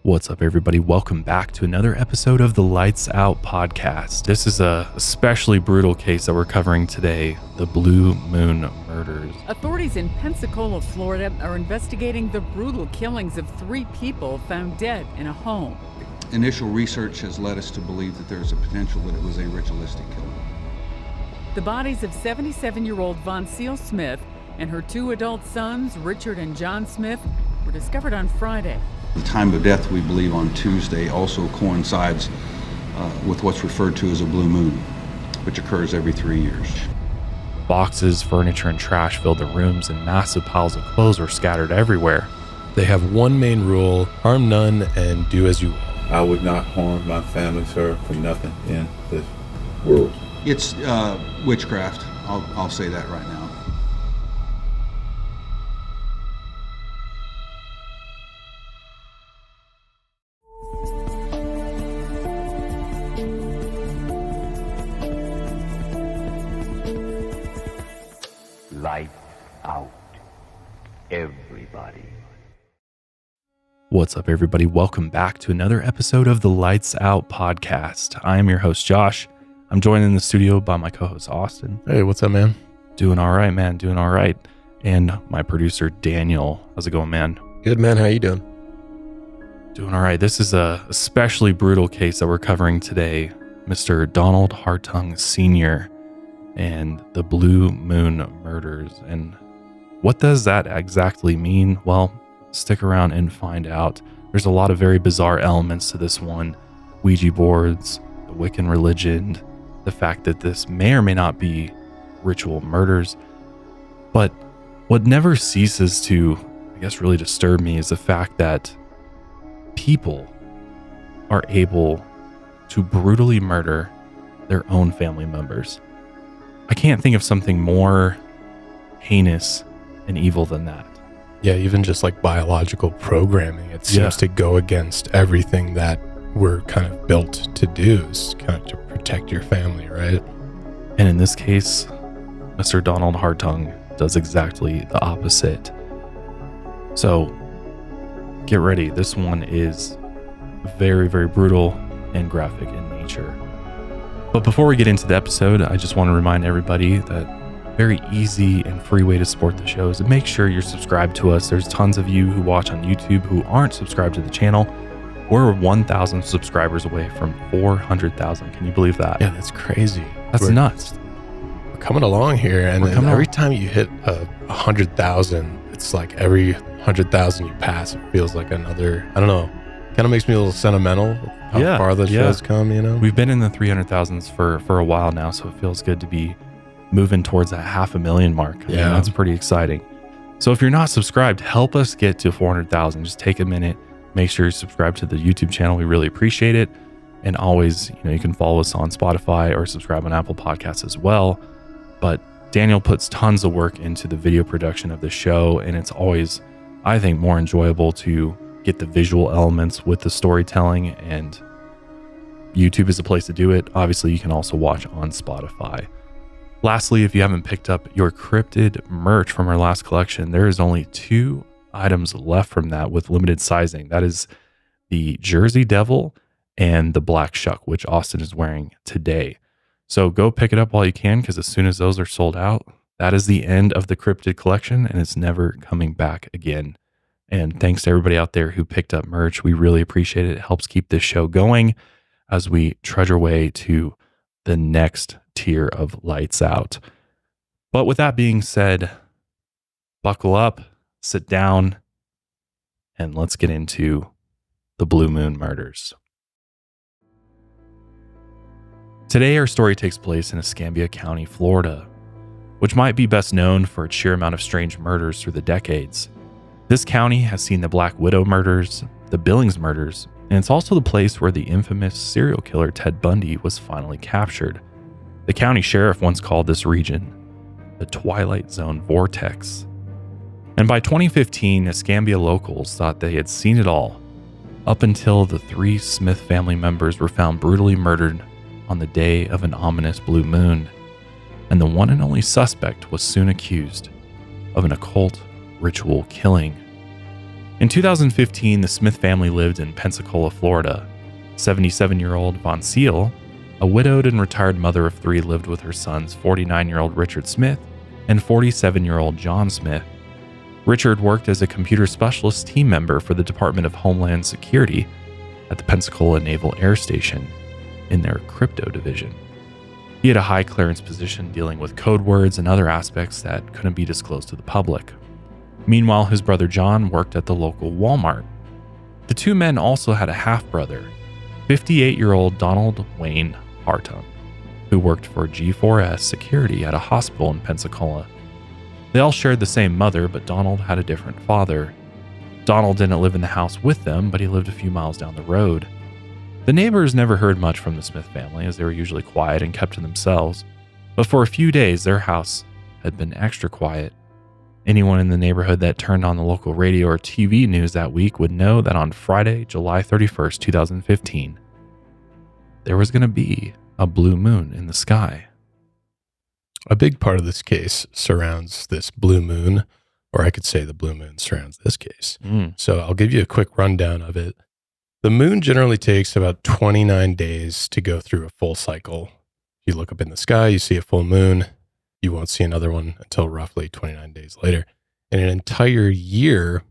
What's up, everybody? Welcome back to another episode of the Lights Out podcast. This is a especially brutal case that we're covering today, the Blue Moon murders. Authorities in Pensacola, Florida are investigating the brutal killings of 3 people found dead in a home. Initial research has led us to believe that there's a potential that it was a ritualistic killing. The bodies of 77-year-old Von Seal Smith and her 2 adult sons, Richard and John Smith, were discovered on Friday. The time of death, we believe, on Tuesday also coincides with what's referred to as a blue moon, which occurs every 3 years. Boxes, furniture, and trash filled the rooms, and massive piles of clothes were scattered everywhere. They have one main rule: harm none and do as you will. I would not harm my family, sir, for nothing in this world. It's witchcraft. I'll say that right now. Lights out, everybody. What's up, everybody? Welcome back to another episode of the Lights Out podcast. I am your host, Josh. I'm joined in the studio by my co-host, Austin. Hey, what's up, man? Doing all right, man. Doing all right. And my producer, Daniel. How's it going, man? Good, man. How you doing? Doing all right. This is a especially brutal case that we're covering today. Mr. Donald Hartung Sr. and the Blue Moon murders. And what does that exactly mean? Well, stick around and find out. There's a lot of very bizarre elements to this one. Ouija boards, the Wiccan religion, the fact that this may or may not be ritual murders. But what never ceases to, I guess, really disturb me is the fact that people are able to brutally murder their own family members. I can't think of something more heinous and evil than that. Yeah, even just like biological programming, it seems to go against everything that we're kind of built to do, is kind of to protect your family, right? And in this case, Mr. Donald Hartung does exactly the opposite. So get ready. This one is very, very brutal and graphic in nature. But before we get into the episode, I just want to remind everybody that a very easy and free way to support the show is to make sure you're subscribed to us. There's tons of you who watch on YouTube who aren't subscribed to the channel. We're 1,000 subscribers away from 400,000. Can you believe that? Yeah, that's crazy. We're nuts. We're coming along here, and then every time you hit 100,000, it's like every 100,000 you pass, it feels like another, I don't know, kind of makes me a little sentimental how far the show's come, you know? We've been in the 300,000s for a while now, so it feels good to be moving towards that 500,000 mark. I mean, that's pretty exciting. So if you're not subscribed, help us get to 400,000. Just take a minute, make sure you subscribe to the YouTube channel. We really appreciate it. And always, you can follow us on Spotify or subscribe on Apple Podcasts as well. But Daniel puts tons of work into the video production of the show, and it's always, I think, more enjoyable to get the visual elements with the storytelling, and YouTube is a place to do it. Obviously, you can also watch on Spotify. Lastly, if you haven't picked up your cryptid merch from our last collection, there is only 2 items left from that with limited sizing. That is the Jersey Devil and the Black Shuck, which Austin is wearing today. So go pick it up while you can, because as soon as those are sold out, that is the end of the cryptid collection, and it's never coming back again. And thanks to everybody out there who picked up merch. We really appreciate it. It helps keep this show going as we trudge our way to the next tier of Lights Out. But with that being said, buckle up, sit down, and let's get into the Blue Moon murders. Today, our story takes place in Escambia County, Florida, which might be best known for its sheer amount of strange murders through the decades. This county has seen the Black Widow murders, the Billings murders, and it's also the place where the infamous serial killer Ted Bundy was finally captured. The county sheriff once called this region the Twilight Zone Vortex. And by 2015, Escambia locals thought they had seen it all, up until the 3 Smith family members were found brutally murdered on the day of an ominous blue moon, and the one and only suspect was soon accused of an occult ritual killing. In 2015, the Smith family lived in Pensacola, Florida. 77-year-old Von Seal, a widowed and retired mother of 3, lived with her sons, 49-year-old Richard Smith and 47-year-old John Smith. Richard worked as a computer specialist team member for the Department of Homeland Security at the Pensacola Naval Air Station in their crypto division. He had a high clearance position dealing with code words and other aspects that couldn't be disclosed to the public. Meanwhile, his brother John worked at the local Walmart. The two men also had a half-brother, 58-year-old Donald Wayne Hartung, who worked for G4S Security at a hospital in Pensacola. They all shared the same mother, but Donald had a different father. Donald didn't live in the house with them, but he lived a few miles down the road. The neighbors never heard much from the Smith family, as they were usually quiet and kept to themselves. But for a few days, their house had been extra quiet. Anyone in the neighborhood that turned on the local radio or TV news that week would know that on Friday, July 31st, 2015, there was going to be a blue moon in the sky. A big part of this case surrounds this blue moon, or I could say the blue moon surrounds this case. So I'll give you a quick rundown of it. The moon generally takes about 29 days to go through a full cycle. You look up in the sky, you see a full moon. You won't see another one until roughly 29 days later. In an entire year,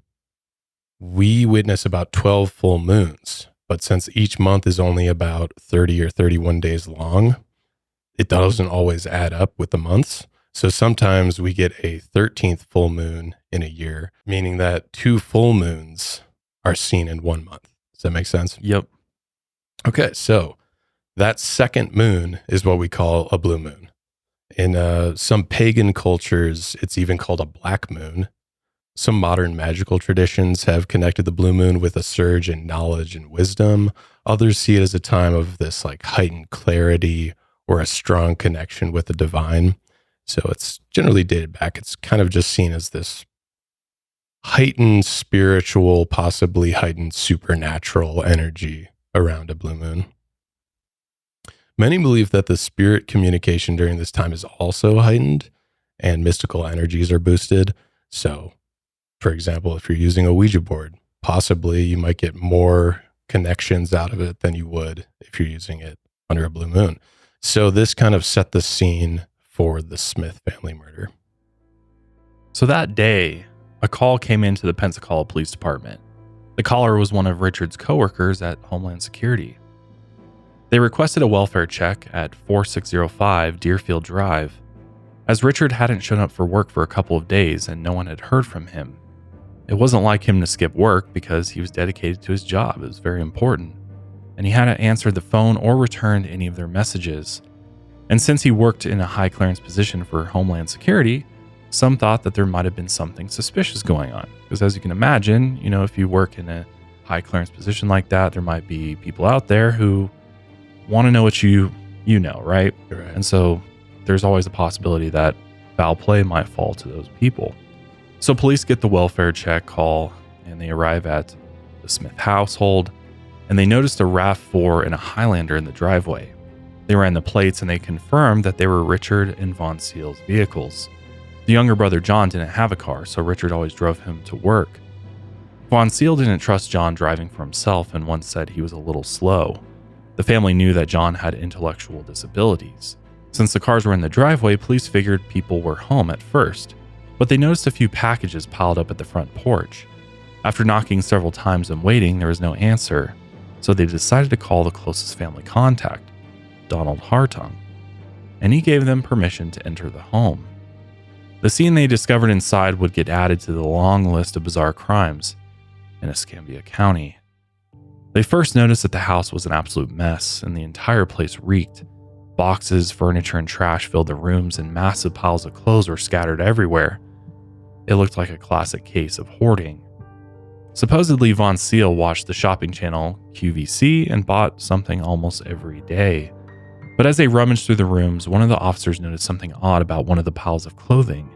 we witness about 12 full moons. But since each month is only about 30 or 31 days long, it doesn't always add up with the months. So sometimes we get a 13th full moon in a year, meaning that 2 full moons are seen in 1 month. Does that make sense? Yep. Okay, so that second moon is what we call a blue moon. In some pagan cultures, it's even called a black moon. Some modern magical traditions have connected the blue moon with a surge in knowledge and wisdom. Others see it as a time of this like heightened clarity or a strong connection with the divine. So it's generally dated back. It's kind of just seen as this heightened spiritual, possibly heightened supernatural energy around a blue moon. Many believe that the spirit communication during this time is also heightened and mystical energies are boosted. So, for example, if you're using a Ouija board, possibly you might get more connections out of it than you would if you're using it under a blue moon. So this kind of set the scene for the Smith family murder. So that day, a call came into the Pensacola Police Department. The caller was one of Richard's coworkers at Homeland Security. They requested a welfare check at 4605 Deerfield Drive, as Richard hadn't shown up for work for a couple of days and no one had heard from him. It wasn't like him to skip work because he was dedicated to his job. It was very important, and he hadn't answered the phone or returned any of their messages. And since he worked in a high clearance position for Homeland Security, some thought that there might have been something suspicious going on. Because as you can imagine, if you work in a high clearance position like that, there might be people out there who want to know what you know, right? Right. And so there's always a possibility that foul play might fall to those people. So police get the welfare check call and they arrive at the Smith household and they noticed a RAV4 and a Highlander in the driveway. They ran the plates and they confirmed that they were Richard and Von Seal's vehicles. The younger brother John didn't have a car, so Richard always drove him to work. Von Seal didn't trust John driving for himself and once said he was a little slow. The family knew that John had intellectual disabilities. Since the cars were in the driveway, police figured people were home at first, but they noticed a few packages piled up at the front porch. After knocking several times and waiting, there was no answer, so they decided to call the closest family contact, Donald Hartung, and he gave them permission to enter the home. The scene they discovered inside would get added to the long list of bizarre crimes in Escambia County. They first noticed that the house was an absolute mess and the entire place reeked. Boxes, furniture, and trash filled the rooms and massive piles of clothes were scattered everywhere. It looked like a classic case of hoarding. Supposedly, Von Seal watched the shopping channel QVC and bought something almost every day. But as they rummaged through the rooms, one of the officers noticed something odd about one of the piles of clothing.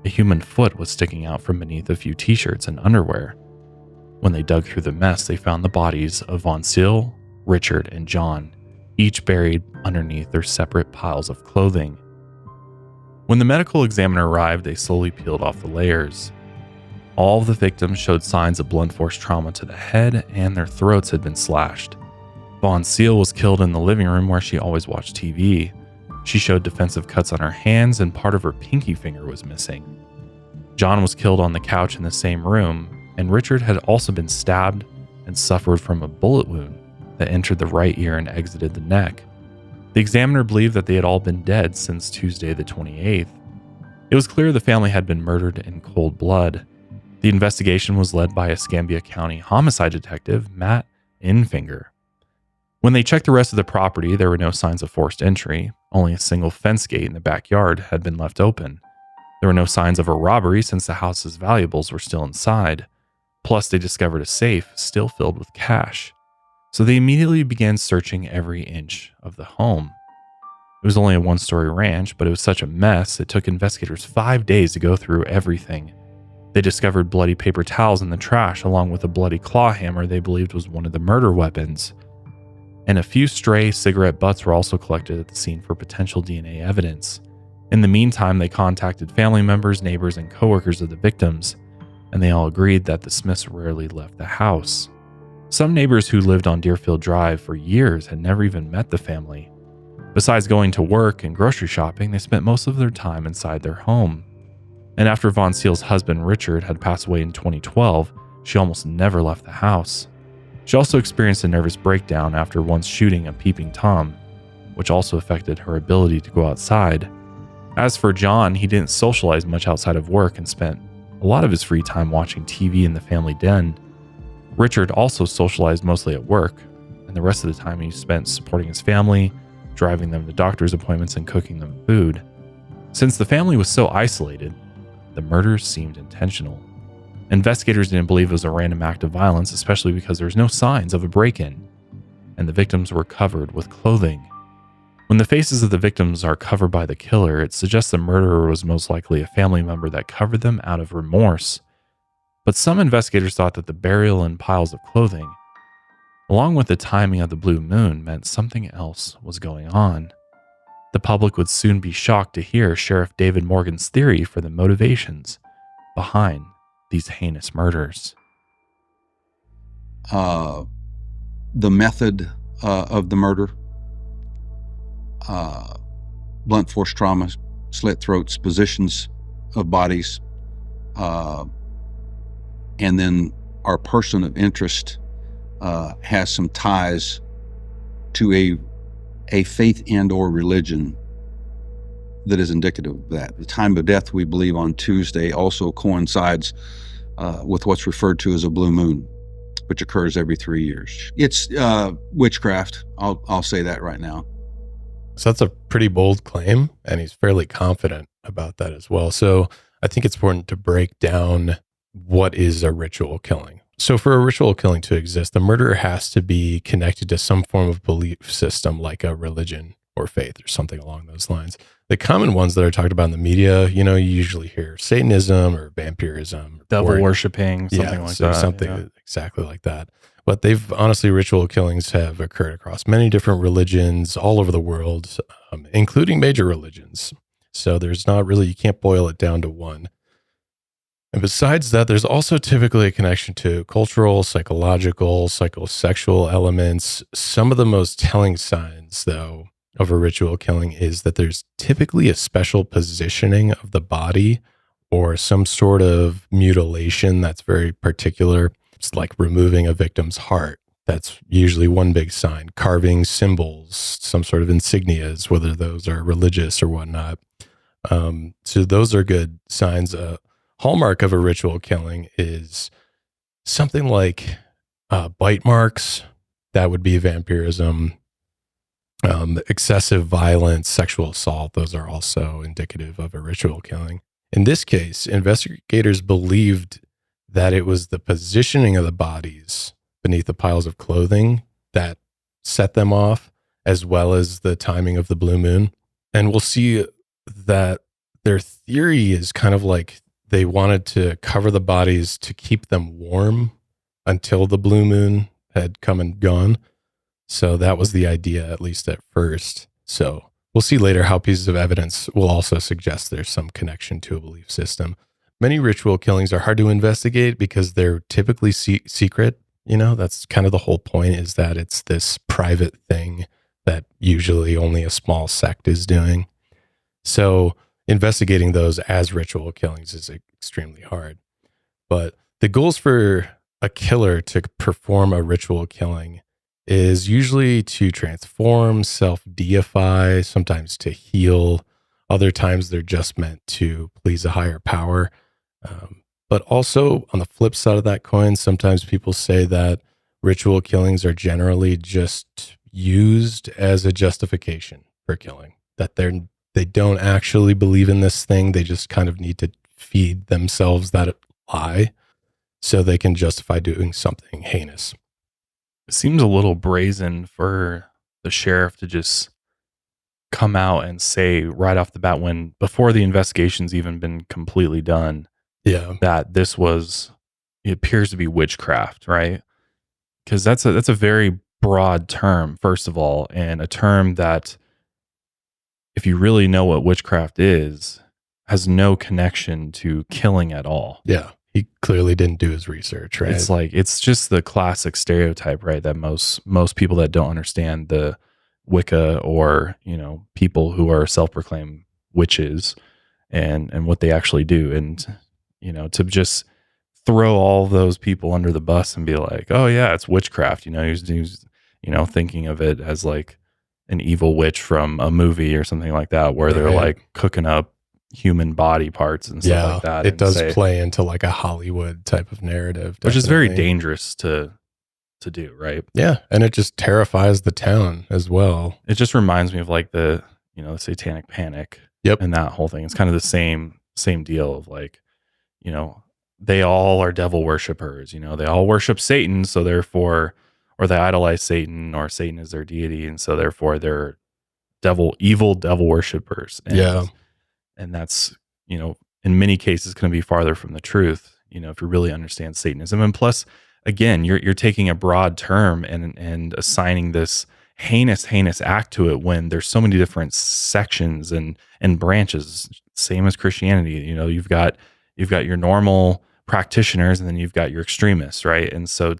A human foot was sticking out from beneath a few t-shirts and underwear. When they dug through the mess, they found the bodies of Von Seal, Richard, and John, each buried underneath their separate piles of clothing. When the medical examiner arrived, they slowly peeled off the layers. All of the victims showed signs of blunt force trauma to the head, and their throats had been slashed. Von Seal was killed in the living room where she always watched TV. She showed defensive cuts on her hands, and part of her pinky finger was missing. John was killed on the couch in the same room, and Richard had also been stabbed and suffered from a bullet wound that entered the right ear and exited the neck. The examiner believed that they had all been dead since Tuesday the 28th. It was clear the family had been murdered in cold blood. The investigation was led by Escambia County homicide detective Matt Infinger. When they checked the rest of the property, there were no signs of forced entry. Only a single fence gate in the backyard had been left open. There were no signs of a robbery since the house's valuables were still inside. Plus, they discovered a safe still filled with cash. So they immediately began searching every inch of the home. It was only a one-story ranch, but it was such a mess, it took investigators 5 days to go through everything. They discovered bloody paper towels in the trash, along with a bloody claw hammer they believed was one of the murder weapons. And a few stray cigarette butts were also collected at the scene for potential DNA evidence. In the meantime, they contacted family members, neighbors, and coworkers of the victims, and they all agreed that the Smiths rarely left the house. Some neighbors who lived on Deerfield Drive for years had never even met the family. Besides going to work and grocery shopping, they spent most of their time inside their home. And after Von Seal's husband Richard had passed away in 2012, she almost never left the house. She also experienced a nervous breakdown after once shooting a peeping Tom, which also affected her ability to go outside. As for John, he didn't socialize much outside of work and spent a lot of his free time watching TV in the family den. Richard also socialized mostly at work, and the rest of the time he spent supporting his family, driving them to doctor's appointments, and cooking them food. Since the family was so isolated, the murders seemed intentional. Investigators didn't believe it was a random act of violence, especially because there was no signs of a break-in, and the victims were covered with clothing. When the faces of the victims are covered by the killer, it suggests the murderer was most likely a family member that covered them out of remorse. But some investigators thought that the burial in piles of clothing, along with the timing of the blue moon, meant something else was going on. The public would soon be shocked to hear Sheriff David Morgan's theory for the motivations behind these heinous murders. The method of the murder, blunt force trauma, slit throats, positions of bodies, and then our person of interest has some ties to a faith and or religion that is indicative of that. The time of death, we believe, on Tuesday also coincides with what's referred to as a blue moon, which occurs every 3 years. It's witchcraft. I'll say that right now. So that's a pretty bold claim, and he's fairly confident about that as well. So I think it's important to break down what is a ritual killing. So for a ritual killing to exist, the murderer has to be connected to some form of belief system, like a religion or faith or something along those lines. The common ones that are talked about in the media, you usually hear Satanism or vampirism, devil worshipping, something like that. Something exactly like that. But ritual killings have occurred across many different religions all over the world, including major religions. So you can't boil it down to one. And besides that, there's also typically a connection to cultural, psychological, psychosexual elements. Some of the most telling signs, though, of a ritual killing is that there's typically a special positioning of the body or some sort of mutilation that's very particular. It's like removing a victim's heart. That's usually one big sign. Carving symbols, some sort of insignias, whether those are religious or whatnot. So those are good signs. Hallmark of a ritual killing is something like bite marks. That would be vampirism. Excessive violence, sexual assault. Those are also indicative of a ritual killing. In this case, investigators believed that it was the positioning of the bodies beneath the piles of clothing that set them off, as well as the timing of the blue moon. And we'll see that their theory is kind of like they wanted to cover the bodies to keep them warm until the blue moon had come and gone. So that was the idea, at least at first. So we'll see later how pieces of evidence will also suggest there's some connection to a belief system. many ritual killings are hard to investigate because they're typically secret. You know, that's kind of the whole point, is that it's this private thing that usually only a small sect is doing. So investigating those as ritual killings is extremely hard. But the goals for a killer to perform a ritual killing is usually to transform, self-deify, sometimes to heal. Other times they're just meant to please a higher power. But also on the flip side of that coin, sometimes people say that ritual killings are generally just used as a justification for killing, that they don't actually believe in this thing. They just kind of need to feed themselves that lie so they can justify doing something heinous. It seems a little brazen for the sheriff to just come out and say right off the bat, when before the investigation's even been completely done, that it appears to be witchcraft, right? Because that's a very broad term, first of all, and a term that, if you really know what witchcraft is, has no connection to killing at all. Yeah. He clearly didn't do his research, right? It's just the classic stereotype, right? That most people that don't understand the Wicca, or, you know, people who are self-proclaimed witches and what they actually do. And, you know, to just throw all those people under the bus and be like, oh yeah, it's witchcraft. You know, he's you know, thinking of it as like an evil witch from a movie or something like that, where they're like cooking up human body parts and stuff like that. It does play into like a Hollywood type of narrative, which is very dangerous to do, right? Yeah. And it just terrifies the town as well. It just reminds me of like the, you know, the satanic panic. Yep. And that whole thing. It's kind of the same deal of like, you know, they all are devil worshipers, you know, they all worship Satan. So therefore, or they idolize Satan, or Satan is their deity. And so therefore they're evil devil worshipers. And that's, you know, in many cases going to be farther from the truth, you know, if you really understand Satanism. And plus, again, you're taking a broad term and assigning this heinous act to it, when there's so many different sections and branches, same as Christianity. You know, you've got your normal practitioners, and then you've got your extremists, right? And so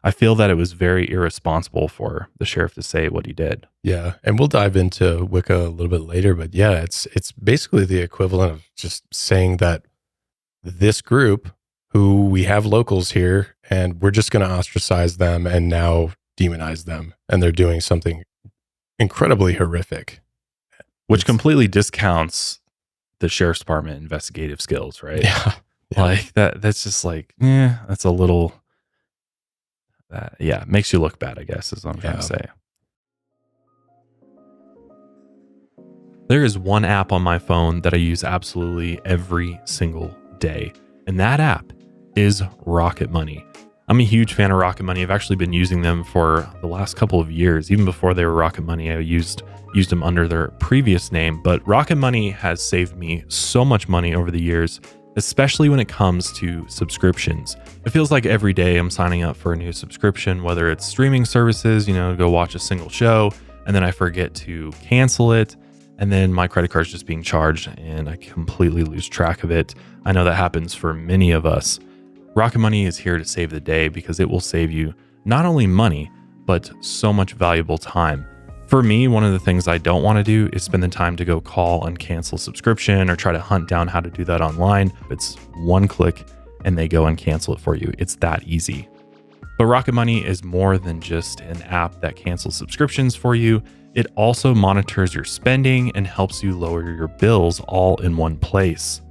I feel that it was very irresponsible for the sheriff to say what he did. Yeah. And we'll dive into Wicca a little bit later, but yeah, it's basically the equivalent of just saying that this group, who we have locals here, and we're just going to ostracize them and now demonize them. And they're doing something incredibly horrific. Which completely discounts the sheriff's department investigative skills, right? Yeah. Like that's just like, that's a little, makes you look bad, I guess, is what I'm trying to say. There is one app on my phone that I use absolutely every single day, and that app is Rocket Money. I'm a huge fan of Rocket Money. I've actually been using them for the last couple of years. Even before they were Rocket Money, I used them under their previous name. But Rocket Money has saved me so much money over the years, especially when it comes to subscriptions. It feels like every day I'm signing up for a new subscription, whether it's streaming services, you know, to go watch a single show, and then I forget to cancel it. And then my credit card's just being charged and I completely lose track of it. I know that happens for many of us. Rocket Money is here to save the day, because it will save you not only money, but so much valuable time. For me, one of the things I don't want to do is spend the time to go call and cancel subscription or try to hunt down how to do that online. It's one click and they go and cancel it for you. It's that easy. But Rocket Money is more than just an app that cancels subscriptions for you. It also monitors your spending and helps you lower your bills all in one place.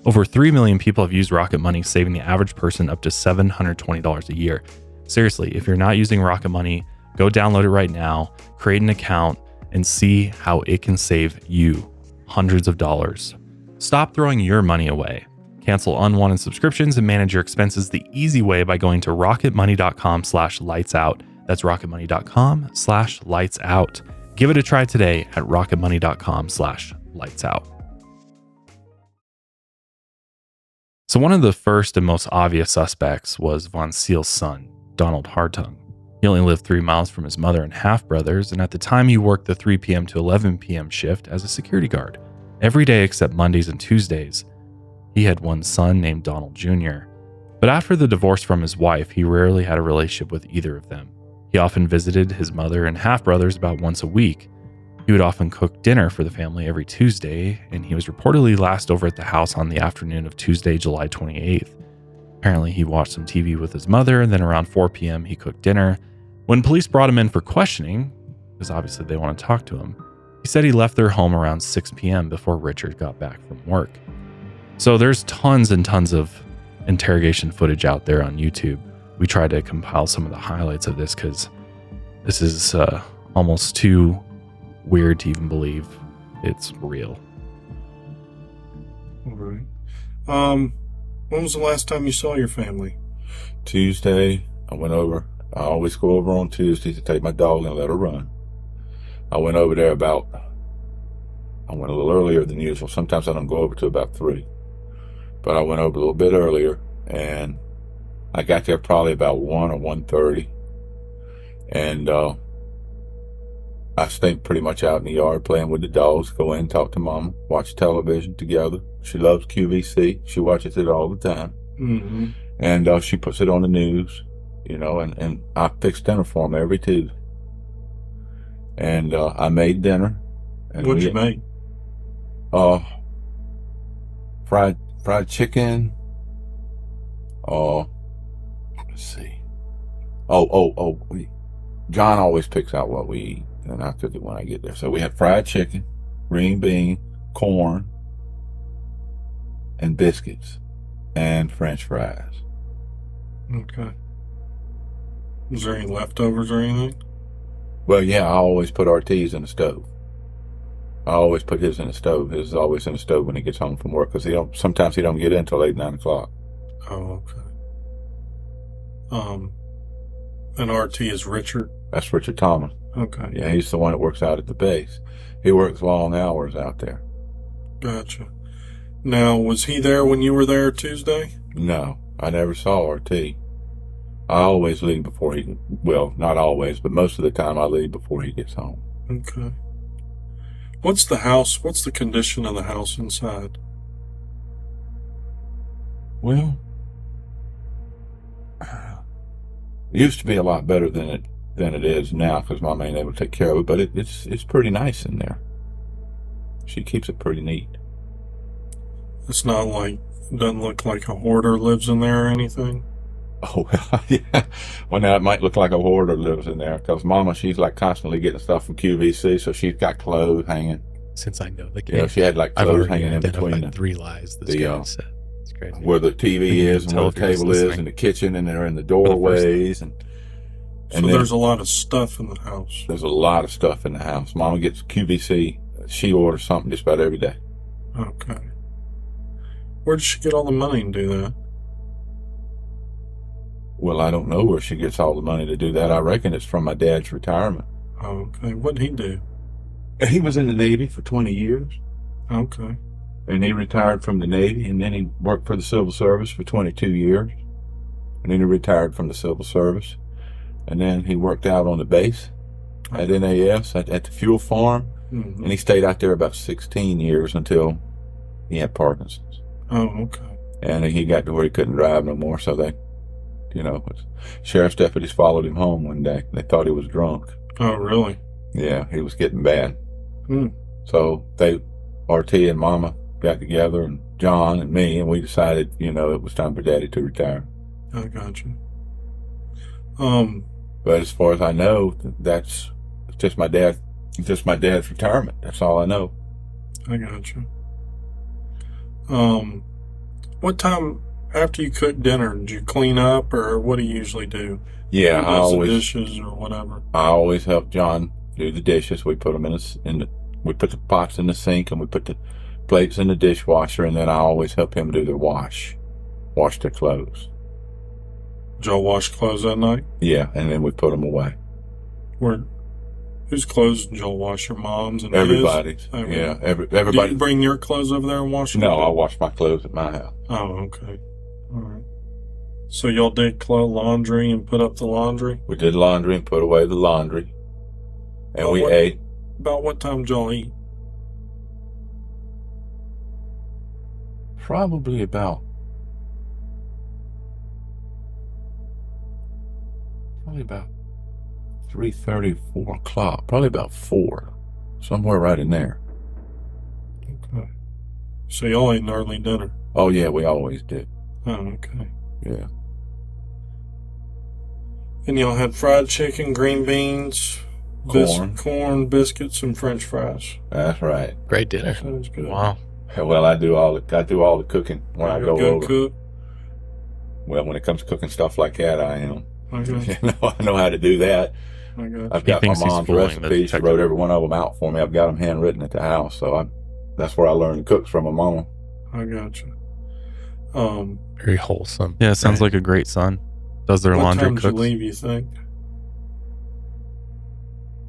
Over 3 million people have used Rocket Money, saving the average person up to $720 a year. Seriously, if you're not using Rocket Money, go download it right now, create an account, and see how it can save you hundreds of dollars. Stop throwing your money away. Cancel unwanted subscriptions and manage your expenses the easy way by going to rocketmoney.com/lightsout. That's rocketmoney.com/lightsout. Give it a try today at rocketmoney.com/lightsout. So one of the first and most obvious suspects was Von Seal's son, Donald Hartung. He only lived 3 miles from his mother and half-brothers, and at the time he worked the 3 p.m. to 11 p.m. shift as a security guard. Every day except Mondays and Tuesdays, He had one son named Donald Jr., but after the divorce from his wife, he rarely had a relationship with either of them. He often visited his mother and half-brothers about once a week. He would often cook dinner for the family every Tuesday, and he was reportedly last over at the house on the afternoon of Tuesday, July 28th. Apparently, he watched some TV with his mother, and then around 4 p.m., he cooked dinner. When police brought him in for questioning, because obviously they want to talk to him, he said he left their home around 6 p.m. before Richard got back from work. So there's tons and tons of interrogation footage out there on YouTube. We tried to compile some of the highlights of this because this is almost too weird to even believe it's real. All right. When was the last time you saw your family? Tuesday, I went over. I always go over on Tuesday to take my dog and let her run. I went over there I went a little earlier than usual. Sometimes I don't go over to about 3. But I went over a little bit earlier, and I got there probably about 1 or 1:30. And I stayed pretty much out in the yard playing with the dogs, go in, talk to Mama, watch television together. She loves QVC. She watches it all the time. Mm-hmm. And she puts it on the news, and I fix dinner for them every Tuesday. And I made dinner. And What'd you make? Fried chicken. Let's see. John always picks out what we eat, and I cook it when I get there. So we had fried chicken, green bean, corn, and biscuits, and French fries. Okay. Was there any leftovers or anything? Well, yeah, I always put RT's in the stove. I always put his in the stove. His is always in the stove when he gets home from work, because sometimes he don't get in until 8, 9 o'clock. Oh, okay. And RT is Richard? That's Richard Thomas. Okay. Yeah, he's the one that works out at the base. He works long hours out there. Gotcha. Now, was he there when you were there Tuesday? No, I never saw RT. I always leave before not always, but most of the time I leave before he gets home. Okay. What's the condition of the house inside? Well, it used to be a lot better than it is now, because Mom ain't able to take care of it, but it's pretty nice in there. She keeps it pretty neat. It's not doesn't look like a hoarder lives in there or anything? Oh, yeah. Well, now it might look like a hoarder lives in there, because Mama, she's constantly getting stuff from QVC, so she's got clothes hanging. Since I know the game, Yeah, she had clothes hanging in between 3 lies this guy said. It's crazy. Where the TV is and where the table is, and the kitchen, and they're in the doorways, So there's a lot of stuff in the house. There's a lot of stuff in the house. Mama gets QVC. She orders something just about every day. Okay. Where does she get all the money to do that? Well, I don't know where she gets all the money to do that. I reckon it's from my dad's retirement. Oh, okay. What'd he do? He was in the Navy for 20 years. Okay. And he retired from the Navy, and then he worked for the Civil Service for 22 years. And then he retired from the Civil Service. And then he worked out on the base at NAS, at the fuel farm. Mm-hmm. And he stayed out there about 16 years until he had Parkinson's. Oh, okay. And he got to where he couldn't drive no more, so sheriff's deputies followed him home one day. They thought he was drunk. Oh, really? Yeah, he was getting bad. Hmm. So RT and Mama got together, and John and me, and we decided, it was time for Daddy to retire. I got you. But as far as I know, that's just my dad's retirement. That's all I know. I got you. What time after you cook dinner, did you clean up, or what do you usually do? Yeah, I always the dishes or whatever. I always help John do the dishes. We put them we put the pots in the sink, and we put the plates in the dishwasher, and then I always help him do their wash their clothes. Did y'all wash clothes that night? Yeah, and then we put them away. Whose clothes did y'all wash? Your mom's and everybody's? His? Yeah, everybody. Did you bring your clothes over there and wash them? No, I wash my clothes at my house. Oh, okay. All right. So y'all did laundry and put up the laundry? We did laundry and put away the laundry. And we ate. About what time did y'all eat? probably about 3:30, 4 o'clock. Probably about 4. Somewhere right in there. Okay. So y'all ate an early dinner? Oh, yeah, we always did. Oh, okay. Yeah. And y'all had fried chicken, green beans, corn, biscuits, and French fries. That's right. Great dinner. Sounds good. Wow. Well, I do all the cooking when I go Good over. cook. Well, when it comes to cooking stuff like that, I am. Okay. I know how to do that. I got I've got my mom's recipes. She wrote every one of them out for me. I've got them handwritten at the house, so that's where I learned to cook from my mama. I got you. Very wholesome. Yeah, sounds like a great son. Does their laundry, what time cooks. did you leave, you think?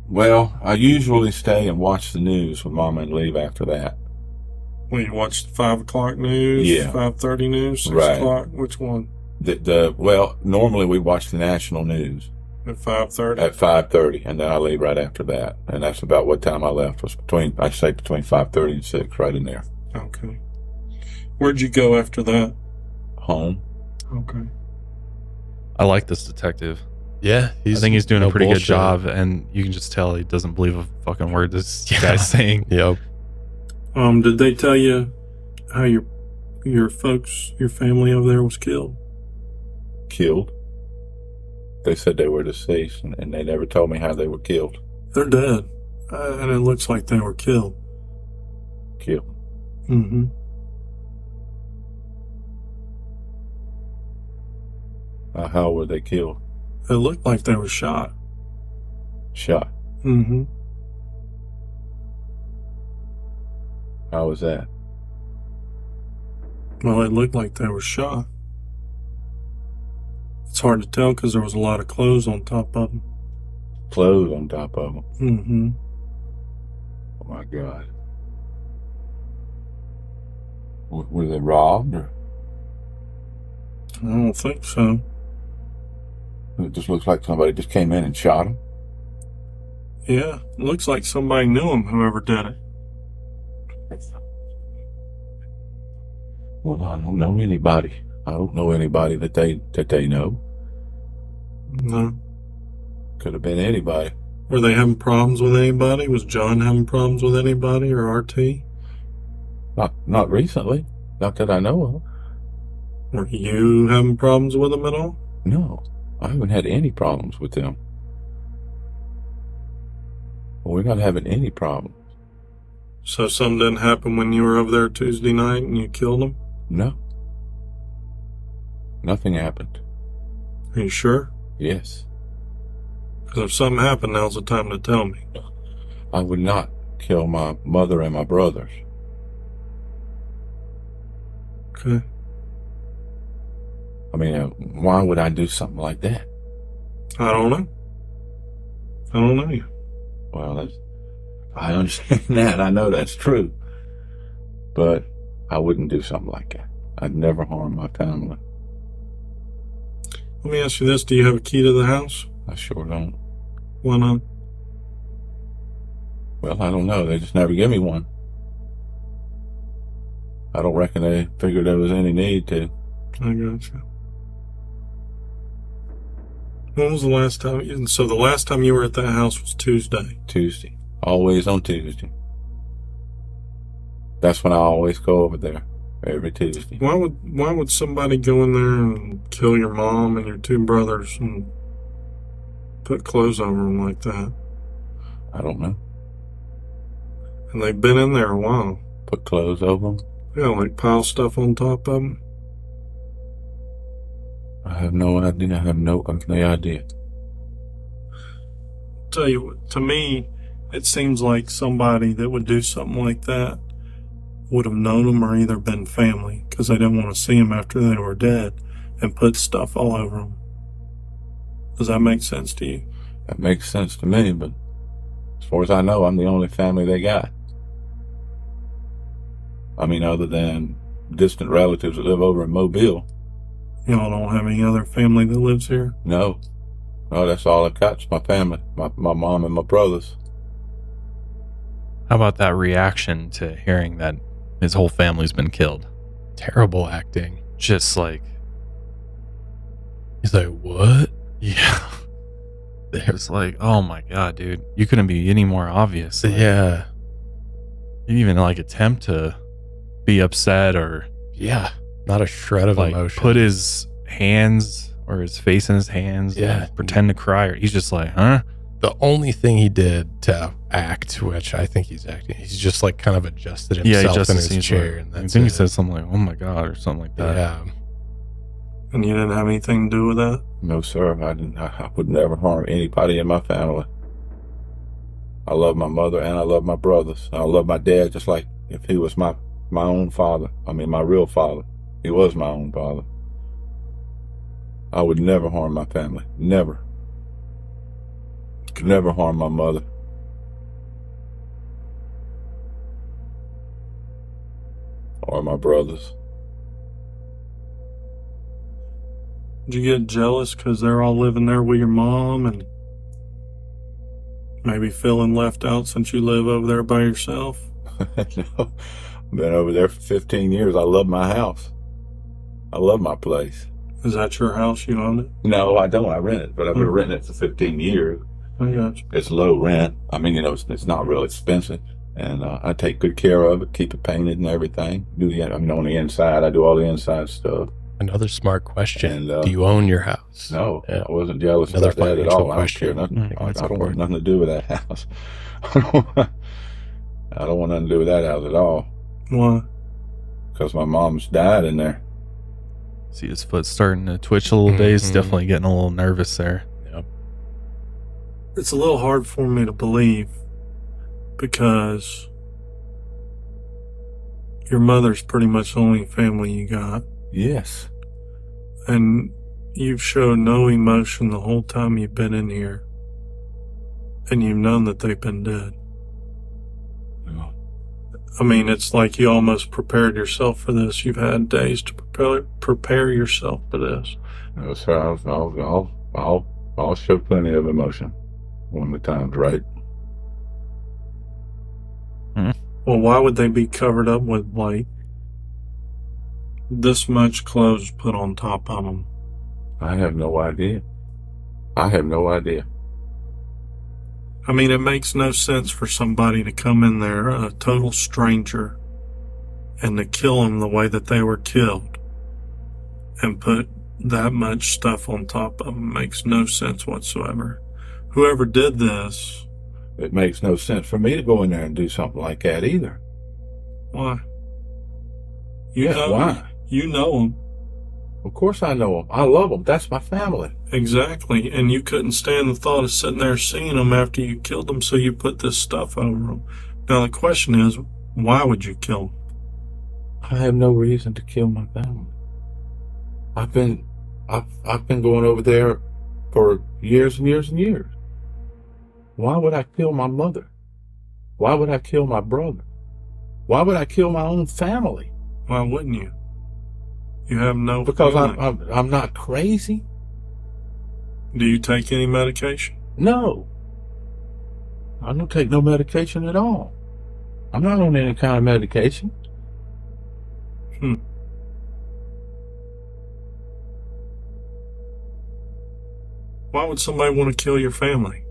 Well, I usually stay and watch the news with mama and leave after that. When you watch the 5 o'clock news? Yeah. 5:30 news? 6 Right. o'clock? Which one? Well, normally we watch the national news At 5:30? at 5:30, and then I leave right after that. And that's about what time I left, was between 5:30 and 6, right in there. Okay. Where'd you go after that? Home. Okay. I like this detective. Yeah, I think he's doing a pretty good bullshit. job, and you can just tell he doesn't believe a fucking word this guy's saying. Yep. Did they tell you how your folks, your family over there was killed? Killed. They said they were deceased, and they never told me how they were killed. They're dead. And it looks like they were killed. Killed. Mm-hmm. How were they killed? It looked like they were shot. Shot. Mm-hmm. How was that? Well, it looked like they were shot. It's hard to tell because there was a lot of clothes on top of them. Clothes on top of them. Mm-hmm. Oh my God. Were they robbed, or? I don't think so. It just looks like somebody just came in and shot them. Yeah, it looks like somebody knew him, whoever did it. Well, I don't know anybody. I don't know anybody that they know. No. Could have been anybody. Were they having problems with anybody? Was John having problems with anybody, or RT? Not recently. Not that I know of. Were you having problems with them at all? No, I haven't had any problems with them. We're not having any problems. So something didn't happen when you were over there Tuesday night and you killed them? No. Nothing happened. Are you sure? Yes. Because if something happened, now's the time to tell me. I would not kill my mother and my brothers. Okay. I mean, why would I do something like that? I don't know. I don't know you. Well, I understand that. I know that's true. But I wouldn't do something like that. I'd never harm my family. Let me ask you this. Do you have a key to the house? I sure don't. Why not? Well, I don't know. They just never give me one. I don't reckon they figured there was any need to. I got you. When was the last time? So the last time you were at that house was Tuesday. Tuesday. Always on Tuesday. That's when I always go over there. Every Tuesday. Why would somebody go in there and kill your mom and your two brothers and put clothes over them like that? I don't know. And they've been in there a while. Put clothes over them? Yeah, like pile stuff on top of them. I have no idea. I have no idea. Tell you what, to me, it seems like somebody that would do something like that would have known them or either been family because they didn't want to see them after they were dead and put stuff all over them. Does that make sense to you? That makes sense to me, but as far as I know, I'm the only family they got. I mean, other than distant relatives that live over in Mobile. Y'all don't have any other family that lives here? No. No, that's all I've got is my family, my mom and my brothers. How about that reaction to hearing that his whole family's been killed? terrible acting. Just like, He's like, what? yeah. It's like, oh my God, dude. You couldn't be any more obvious. Like, Yeah. you didn't even like attempt to be upset or Yeah. Not a shred of like emotion. put his hands or his face in his hands. Yeah. And pretend to cry. Or he's just like, huh? The only thing he did to act, which I think he's acting, he's just like kind of adjusted himself in his chair. And I that's think he it. said something like, oh my God, or something like that. Yeah. And you didn't have anything to do with that? No, sir. I would never harm anybody in my family. I love my mother and I love my brothers. I love my dad just like if he was my own father. I mean, my real father. He was my own father. I would never harm my family. Never. Could never harm my mother. Or my brothers. Did you get jealous because they're all living there with your mom and maybe feeling left out since you live over there by yourself? No. Been over there for 15 years. I love my house. I love my place. Is that your house? You own it? No, I don't. I rent it, but I've been renting it for 15 years. I got you. It's low rent. I mean, it's not real expensive. And I take good care of it, keep it painted and everything. On the inside, I do all the inside stuff. Another smart question. And, do you own your house? No, Yeah. I wasn't jealous Another about that at financial all. question. I don't care nothing. That's I don't want important. nothing to do with that house. I don't want nothing to do with that house at all. Why? Because my mom's died in there. See his foot starting to twitch a little bit. He's definitely getting a little nervous there. Yep. It's a little hard for me to believe because your mother's pretty much the only family you got. Yes. And you've showed no emotion the whole time you've been in here. And you've known that they've been dead. No. I mean, it's like you almost prepared yourself for this. You've had days to prepare yourself for this. No, sir. I'll show plenty of emotion when the time's right. Well, why would they be covered up with like this much clothes put on top of them? I have no idea. I have no idea. I mean, it makes no sense for somebody to come in there, a total stranger, and to kill them the way that they were killed and put that much stuff on top of them. Makes no sense whatsoever. Whoever did this... It makes no sense for me to go in there and do something like that either. Why? Why? You know them. Of course I know them. I love them. That's my family. Exactly. And you couldn't stand the thought of sitting there seeing them after you killed them, so you put this stuff over them. Now the question is, why would you kill them? I have no reason to kill my family. I've been going over there for years and years and years. Why would I kill my mother? Why would I kill my brother? Why would I kill my own family? Why wouldn't you? You have no Because feeling. I'm not crazy. Do you take any medication? No. I don't take no medication at all. I'm not on any kind of medication. Why would somebody want to kill your family?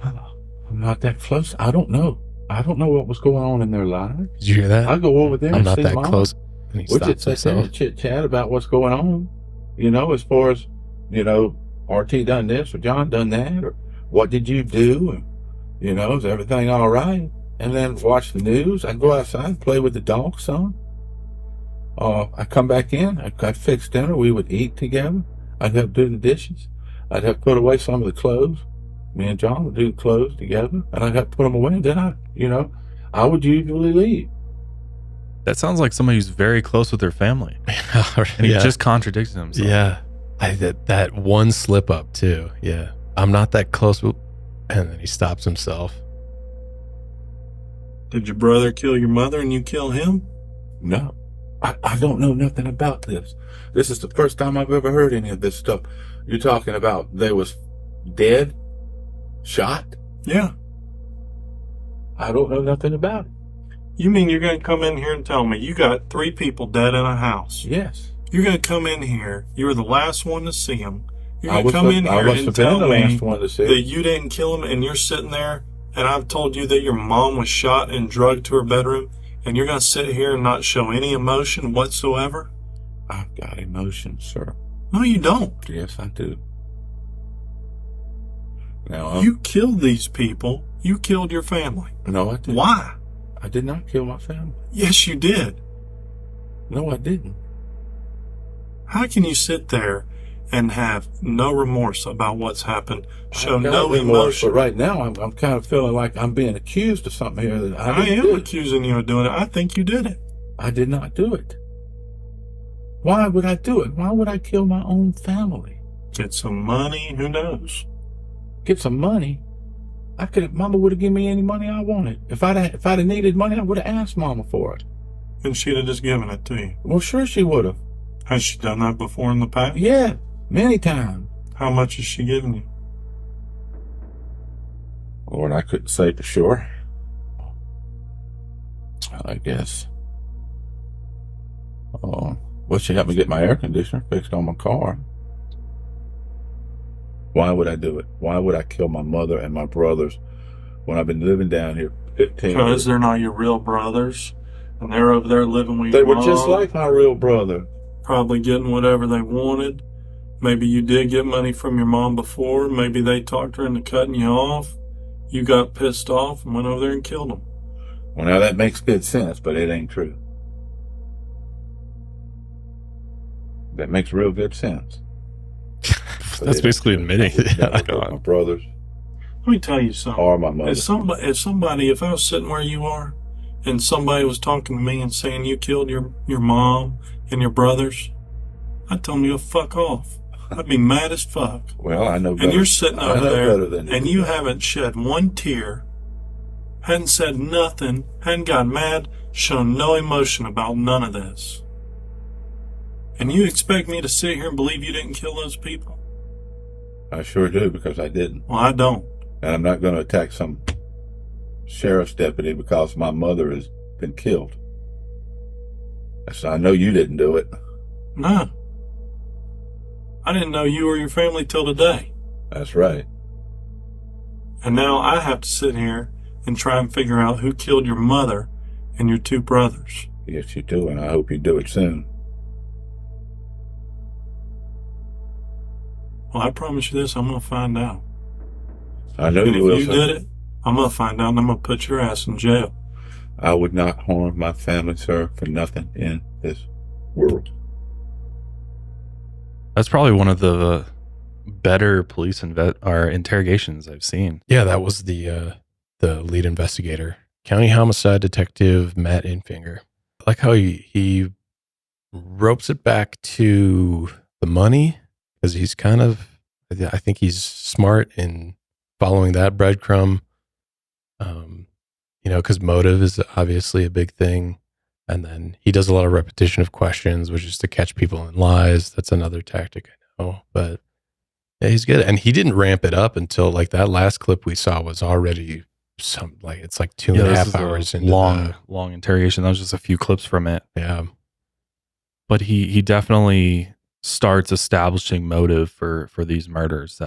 I'm not that close. I don't know. I don't know what was going on in their lives. Did you hear that? I go over there I'm and not see that Mom. close. And he We just stops sit there himself. and chit chat about what's going on. You know, as far as, RT done this or John done that, or what did you do? And, is everything all right? And then watch the news. I go outside and play with the dog some. I come back in. I fix dinner. We would eat together. I'd help do the dishes. I'd help put away some of the clothes. Me and John would do the clothes together, and I'd have to put them away. And then I would usually leave. That sounds like somebody who's very close with their family. And he just contradicts himself. Yeah. That one slip up too. Yeah. I'm not that close with, and then he stops himself. Did your brother kill your mother and you kill him? No. I don't know nothing about this. This is the first time I've ever heard any of this stuff. You're talking about they was dead? Shot? Yeah. I don't know nothing about it. You mean you're going to come in here and tell me you got 3 people dead in a house? Yes. You're going to come in here. You were the last one to see them. You're going to come in here and tell me that you didn't kill them, and you're sitting there, and I've told you that your mom was shot and drugged to her bedroom, and you're going to sit here and not show any emotion whatsoever? I've got emotion, sir. No, you don't. Yes, I do. Now, you killed these people. You killed your family. No, I didn't. Why? I did not kill my family. Yes, you did. No, I didn't. How can you sit there and have no remorse about what's happened, show no emotion? But right now, I'm kind of feeling like I'm being accused of something here that I am accusing you of doing it. I think you did it. I did not do it. Why would I do it? Why would I kill my own family? Get some money. Who knows? Get some money? Mama would have given me any money I wanted. If I'd have needed money, I would have asked Mama for it. And she'd have just given it to you. Well, sure she would have. Has she done that before in the past? Yeah, many times. How much has she given you? Lord, I couldn't say for sure. I guess. Well, she helped me get my air conditioner fixed on my car. Why would I do it? Why would I kill my mother and my brothers when I've been living down here 15 years? Because they're not your real brothers, and they're over there living with your mom. They were just like my real brother. Probably getting whatever they wanted. Maybe you did get money from your mom before. Maybe they talked her into cutting you off. You got pissed off and went over there and killed them. Well, now that makes good sense, but it ain't true. That makes real good sense. That's basically admitting. My brothers. Let me tell you something. Or my mother. If I was sitting where you are, and somebody was talking to me and saying you killed your mom and your brothers, I'd tell them you to fuck off. I'd be mad as fuck. Well, I know better. And you're sitting over there, and you haven't shed one tear, hadn't said nothing, hadn't got mad, shown no emotion about none of this. And you expect me to sit here and believe you didn't kill those people? I sure do, because I didn't. Well, I don't. And I'm not going to attack some sheriff's deputy because my mother has been killed. So I know you didn't do it. No. I didn't know you or your family till today. That's right. And now I have to sit here and try and figure out who killed your mother and your 2 brothers. Yes, you do, and I hope you do it soon. Well, I promise you this, I'm going to find out. I know you will. If you did it, I'm going to find out and I'm going to put your ass in jail. I would not harm my family, sir, for nothing in this world. That's probably one of the better police interrogations I've seen. Yeah, that was the lead investigator, County Homicide Detective Matt Infinger. I like how he ropes it back to the money, because he's kind of, I think he's smart in following that breadcrumb. Because motive is obviously a big thing. And then he does a lot of repetition of questions, which is to catch people in lies. That's another tactic, I know. But yeah, he's good. And he didn't ramp it up until like that last clip we saw was already it's like 2.5 hours into long interrogation. That was just a few clips from it. Yeah. But he definitely starts establishing motive for these murders.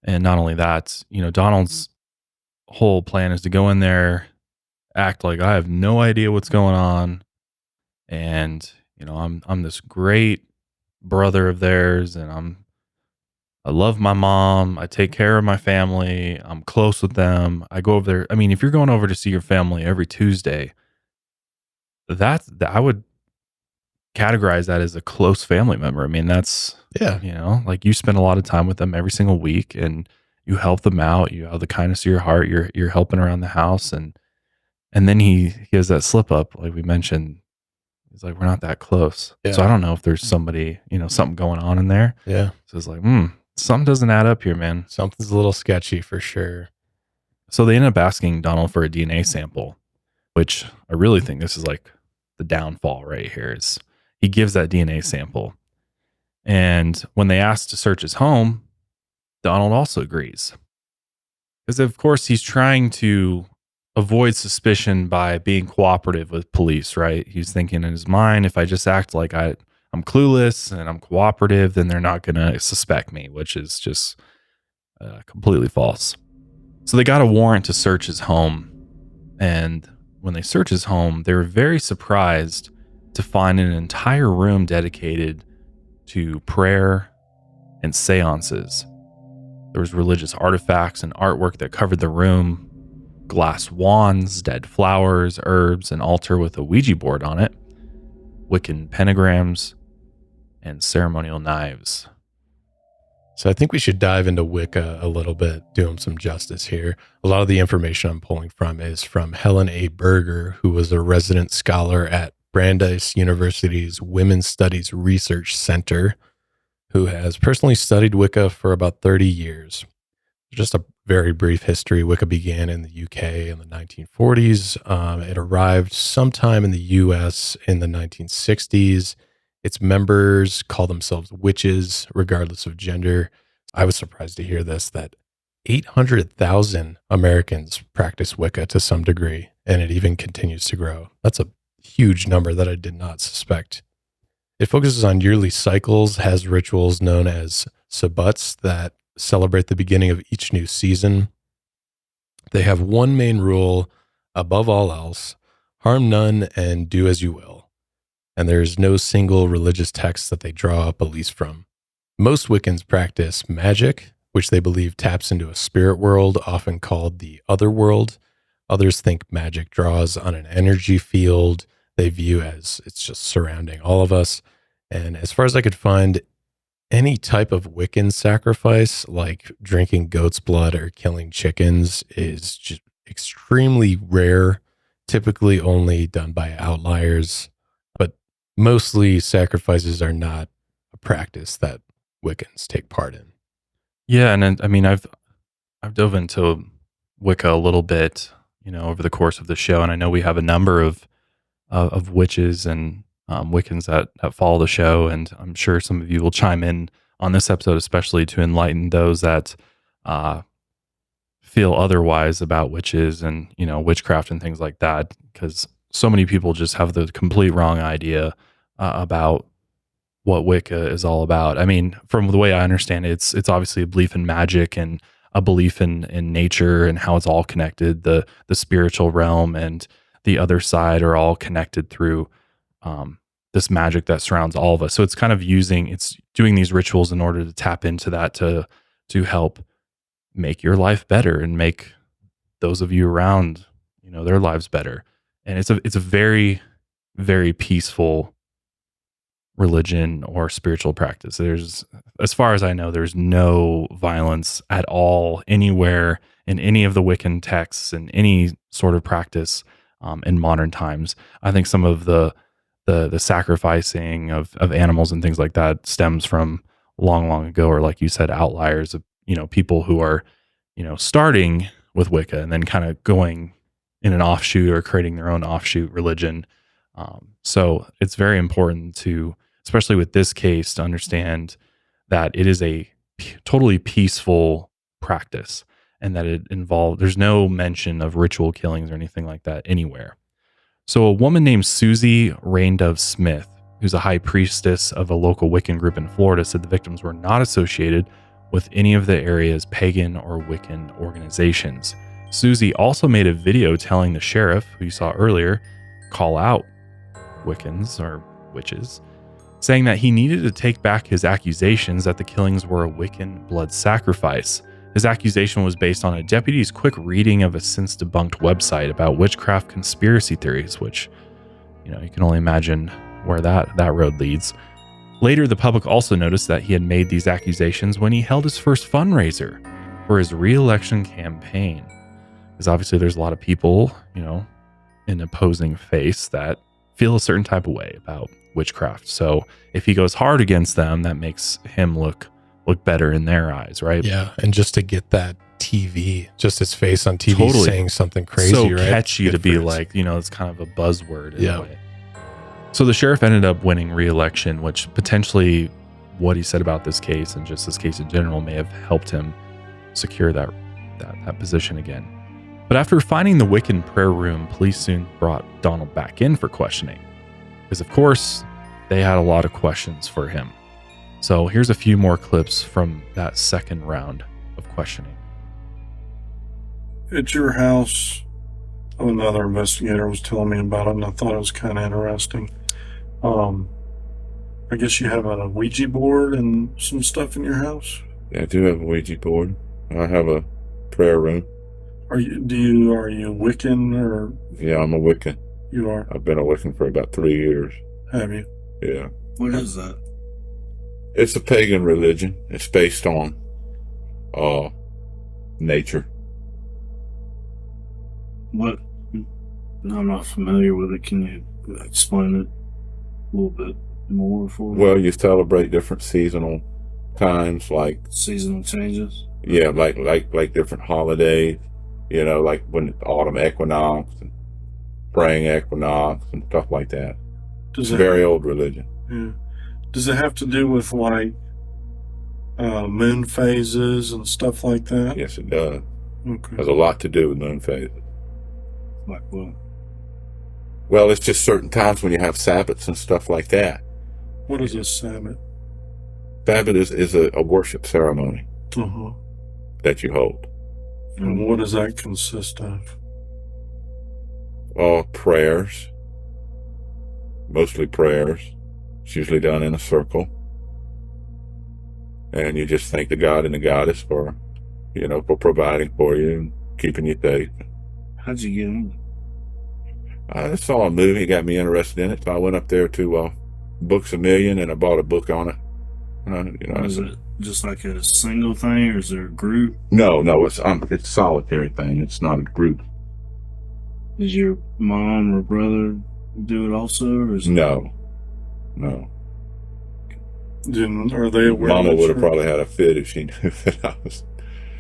And not only that, Donald's whole plan is to go in there, act like I have no idea what's going on, and I'm this great brother of theirs, and I love my mom, I take care of my family, I'm close with them, I go over there. I mean, if you're going over to see your family every Tuesday, I would categorize that as a close family member. I mean, that's, like you spend a lot of time with them every single week, and you help them out. You have the kindness of your heart. You're helping around the house, and then he has that slip up, like we mentioned. He's like, we're not that close. Yeah. So I don't know if there's somebody, something going on in there. Yeah. So it's like, something doesn't add up here, man. Something's a little sketchy for sure. So they end up asking Donald for a DNA sample, which I really think this is like the downfall right here. Is he gives that DNA sample, and when they ask to search his home, Donald also agrees. Because of course he's trying to avoid suspicion by being cooperative with police, right? He's thinking in his mind, if I just act like I'm clueless and I'm cooperative, then they're not going to suspect me, which is just completely false. So they got a warrant to search his home. And when they search his home, they were very surprised to find an entire room dedicated to prayer and seances. There was religious artifacts and artwork that covered the room, glass wands, dead flowers, herbs, an altar with a Ouija board on it, Wiccan pentagrams, and ceremonial knives. So I think we should dive into Wicca a little bit, do him some justice here. A lot of the information I'm pulling from is from Helen A. Berger, who was a resident scholar at Brandeis University's Women's Studies Research Center, who has personally studied Wicca for about 30 years. Just a very brief history. Wicca began in the UK in the 1940s. It arrived sometime in the US in the 1960s. Its members call themselves witches, regardless of gender. I was surprised to hear this, that 800,000 Americans practice Wicca to some degree, and it even continues to grow. That's a huge number that I did not suspect. It focuses on yearly cycles, has rituals known as sabbats that celebrate the beginning of each new season. They have one main rule above all else: harm none and do as you will. And there's no single religious text that they draw up a lease from. Most Wiccans practice magic, which they believe taps into a spirit world, often called the other world. Others think magic draws on an energy field they view as it's just surrounding all of us. And as far as I could find, any type of Wiccan sacrifice, like drinking goat's blood or killing chickens, is just extremely rare, typically only done by outliers. Mostly sacrifices are not a practice that Wiccans take part in. Yeah, and I mean, I've dove into Wicca a little bit, over the course of the show, and I know we have a number of witches and Wiccans that follow the show, and I'm sure some of you will chime in on this episode, especially to enlighten those that feel otherwise about witches and witchcraft and things like that, because so many people just have the complete wrong idea about what Wicca is all about. I mean, from the way I understand it, it's obviously a belief in magic and a belief in nature and how it's all connected. The spiritual realm and the other side are all connected through this magic that surrounds all of us. So it's kind of it's doing these rituals in order to tap into that to help make your life better and make those of you around, their lives better. And it's a very, very peaceful religion or spiritual practice. As far as I know, there's no violence at all anywhere in any of the Wiccan texts and any sort of practice in modern times. I think some of the sacrificing of animals and things like that stems from long ago, or like you said, outliers of people who are starting with Wicca and then kind of going in an offshoot or creating their own offshoot religion. So it's very important to, especially with this case, to understand that it is a totally peaceful practice and that there's no mention of ritual killings or anything like that anywhere. So a woman named Susie Raindove Smith, who's a high priestess of a local Wiccan group in Florida, said the victims were not associated with any of the area's pagan or Wiccan organizations. Susie also made a video telling the sheriff, who you saw earlier, call out Wiccans or witches, saying that he needed to take back his accusations that the killings were a Wiccan blood sacrifice. His accusation was based on a deputy's quick reading of a since debunked website about witchcraft conspiracy theories, which, you can only imagine where that road leads. Later, the public also noticed that he had made these accusations when he held his first fundraiser for his re-election campaign. Because obviously there's a lot of people, in opposing faiths that feel a certain type of way about witchcraft. So if he goes hard against them, that makes him look better in their eyes, right? Yeah, and just to get that TV, just his face on TV saying something crazy, so right? Catchy to be like, it's kind of a buzzword in a way. So the sheriff ended up winning re-election, which potentially what he said about this case and just this case in general may have helped him secure that position again. But after finding the Wiccan prayer room, police soon brought Donald back in for questioning. Because, of course, they had a lot of questions for him. So here's a few more clips from that second round of questioning. At your house, another investigator was telling me about it, and I thought it was kind of interesting. I guess you have a Ouija board and some stuff in your house? Yeah, I do have a Ouija board. I have a prayer room. Are you Wiccan or? Yeah, I'm a Wiccan. You are? I've been a Wiccan for about 3 years. Have you? Yeah. What is that? It's a pagan religion. It's based on nature. What? No, I'm not familiar with it. Can you explain it a little bit more for me? Well, you celebrate different seasonal times, like Seasonal changes? yeah, like different holidays. You know, like when it's autumn equinox and spring equinox and stuff like that. It's a very old religion. Yeah. Does it have to do with like moon phases and stuff like that? Yes, it does. Okay. Has a lot to do with moon phases. Like what? Well, it's just certain times when you have Sabbats and stuff like that. What is a Sabbath? Sabbath is a worship ceremony that you hold. And what does that consist of? Prayers. Mostly prayers. It's usually done in a circle. And you just thank the God and the goddess for providing for you and keeping you safe. How'd you get in? I saw a movie, got me interested in it, so I went up there to Books A Million and I bought a book on it. Is it just like a single thing, or is there a group? No, it's a solitary thing. It's not a group. Does your mom or brother do it also, or is No. Are they aware? Mama would have probably had a fit if she knew that I was.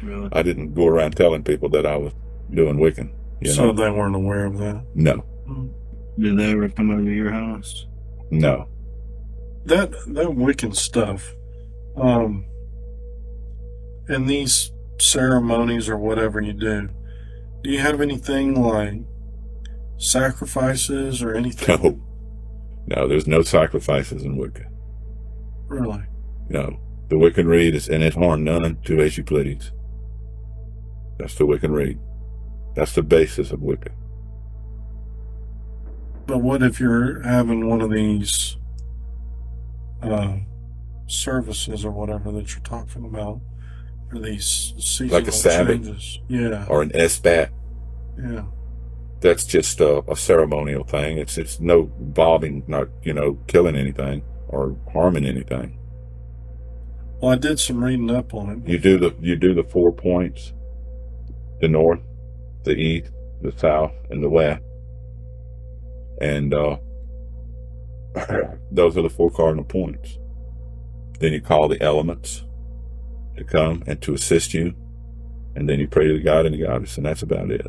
Really? I didn't go around telling people that I was doing Wiccan. So they weren't aware of that? No. Did they ever come over to your house? No. That Wiccan stuff, and these ceremonies or whatever you do you have anything like sacrifices or anything? No, there's no sacrifices in Wicca. Really? No. The Wiccan Rede is, and it harm none to as you please. That's the Wiccan Rede. That's the basis of Wicca. But what if you're having one of these services or whatever that you're talking about, or these seasonal like a Sabbath, changes? Yeah. or an esbat? Yeah. That's just a ceremonial thing. It's no involving, not killing anything or harming anything. Well, I did some reading up on it. You do the 4 points: the north, the east, the south, and the west. And those are the 4 cardinal points. Then you call the elements to come and to assist you, and then you pray to the God and the goddess, and that's about it.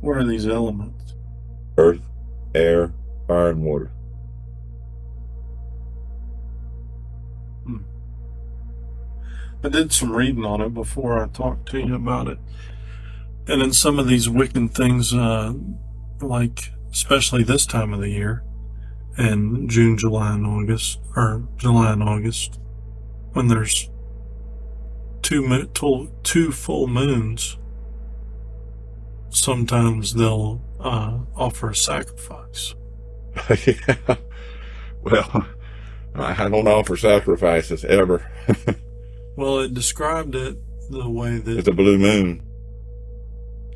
What are these elements? Earth, air, fire, and water. I did some reading on it before I talked to you about it. And in some of these Wiccan things, like especially this time of the year, in June, July, and August, when there's two full moons, sometimes they'll offer a sacrifice. Yeah. Well, I don't offer sacrifices ever. Well, it described it the way that... It's a blue moon.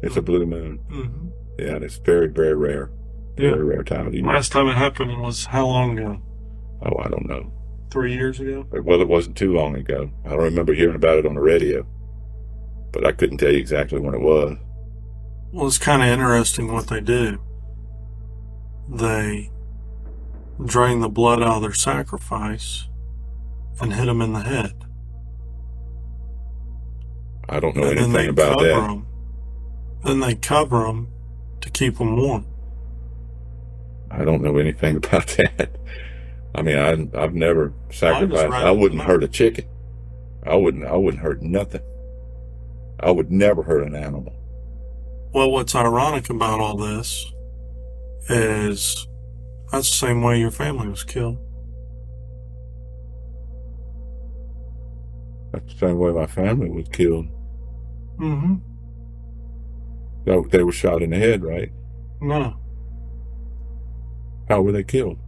It's a blue moon. Mm-hmm. Yeah, and it's very, very rare. Very rare time of the year. Last time it happened was how long ago? Oh, I don't know. 3 years ago? Well, it wasn't too long ago. I don't remember hearing about it on the radio, but I couldn't tell you exactly when it was. Well, it's kind of interesting what they do. They drain the blood out of their sacrifice and hit them in the head. I don't know anything about that. Then they cover them to keep them warm. I don't know anything about that. I mean, I've never sacrificed. I wouldn't hurt a chicken. I wouldn't hurt nothing. I would never hurt an animal. Well, what's ironic about all this is that's the same way your family was killed. That's the same way my family was killed. Mm-hmm. They were shot in the head, right? No. How were they killed?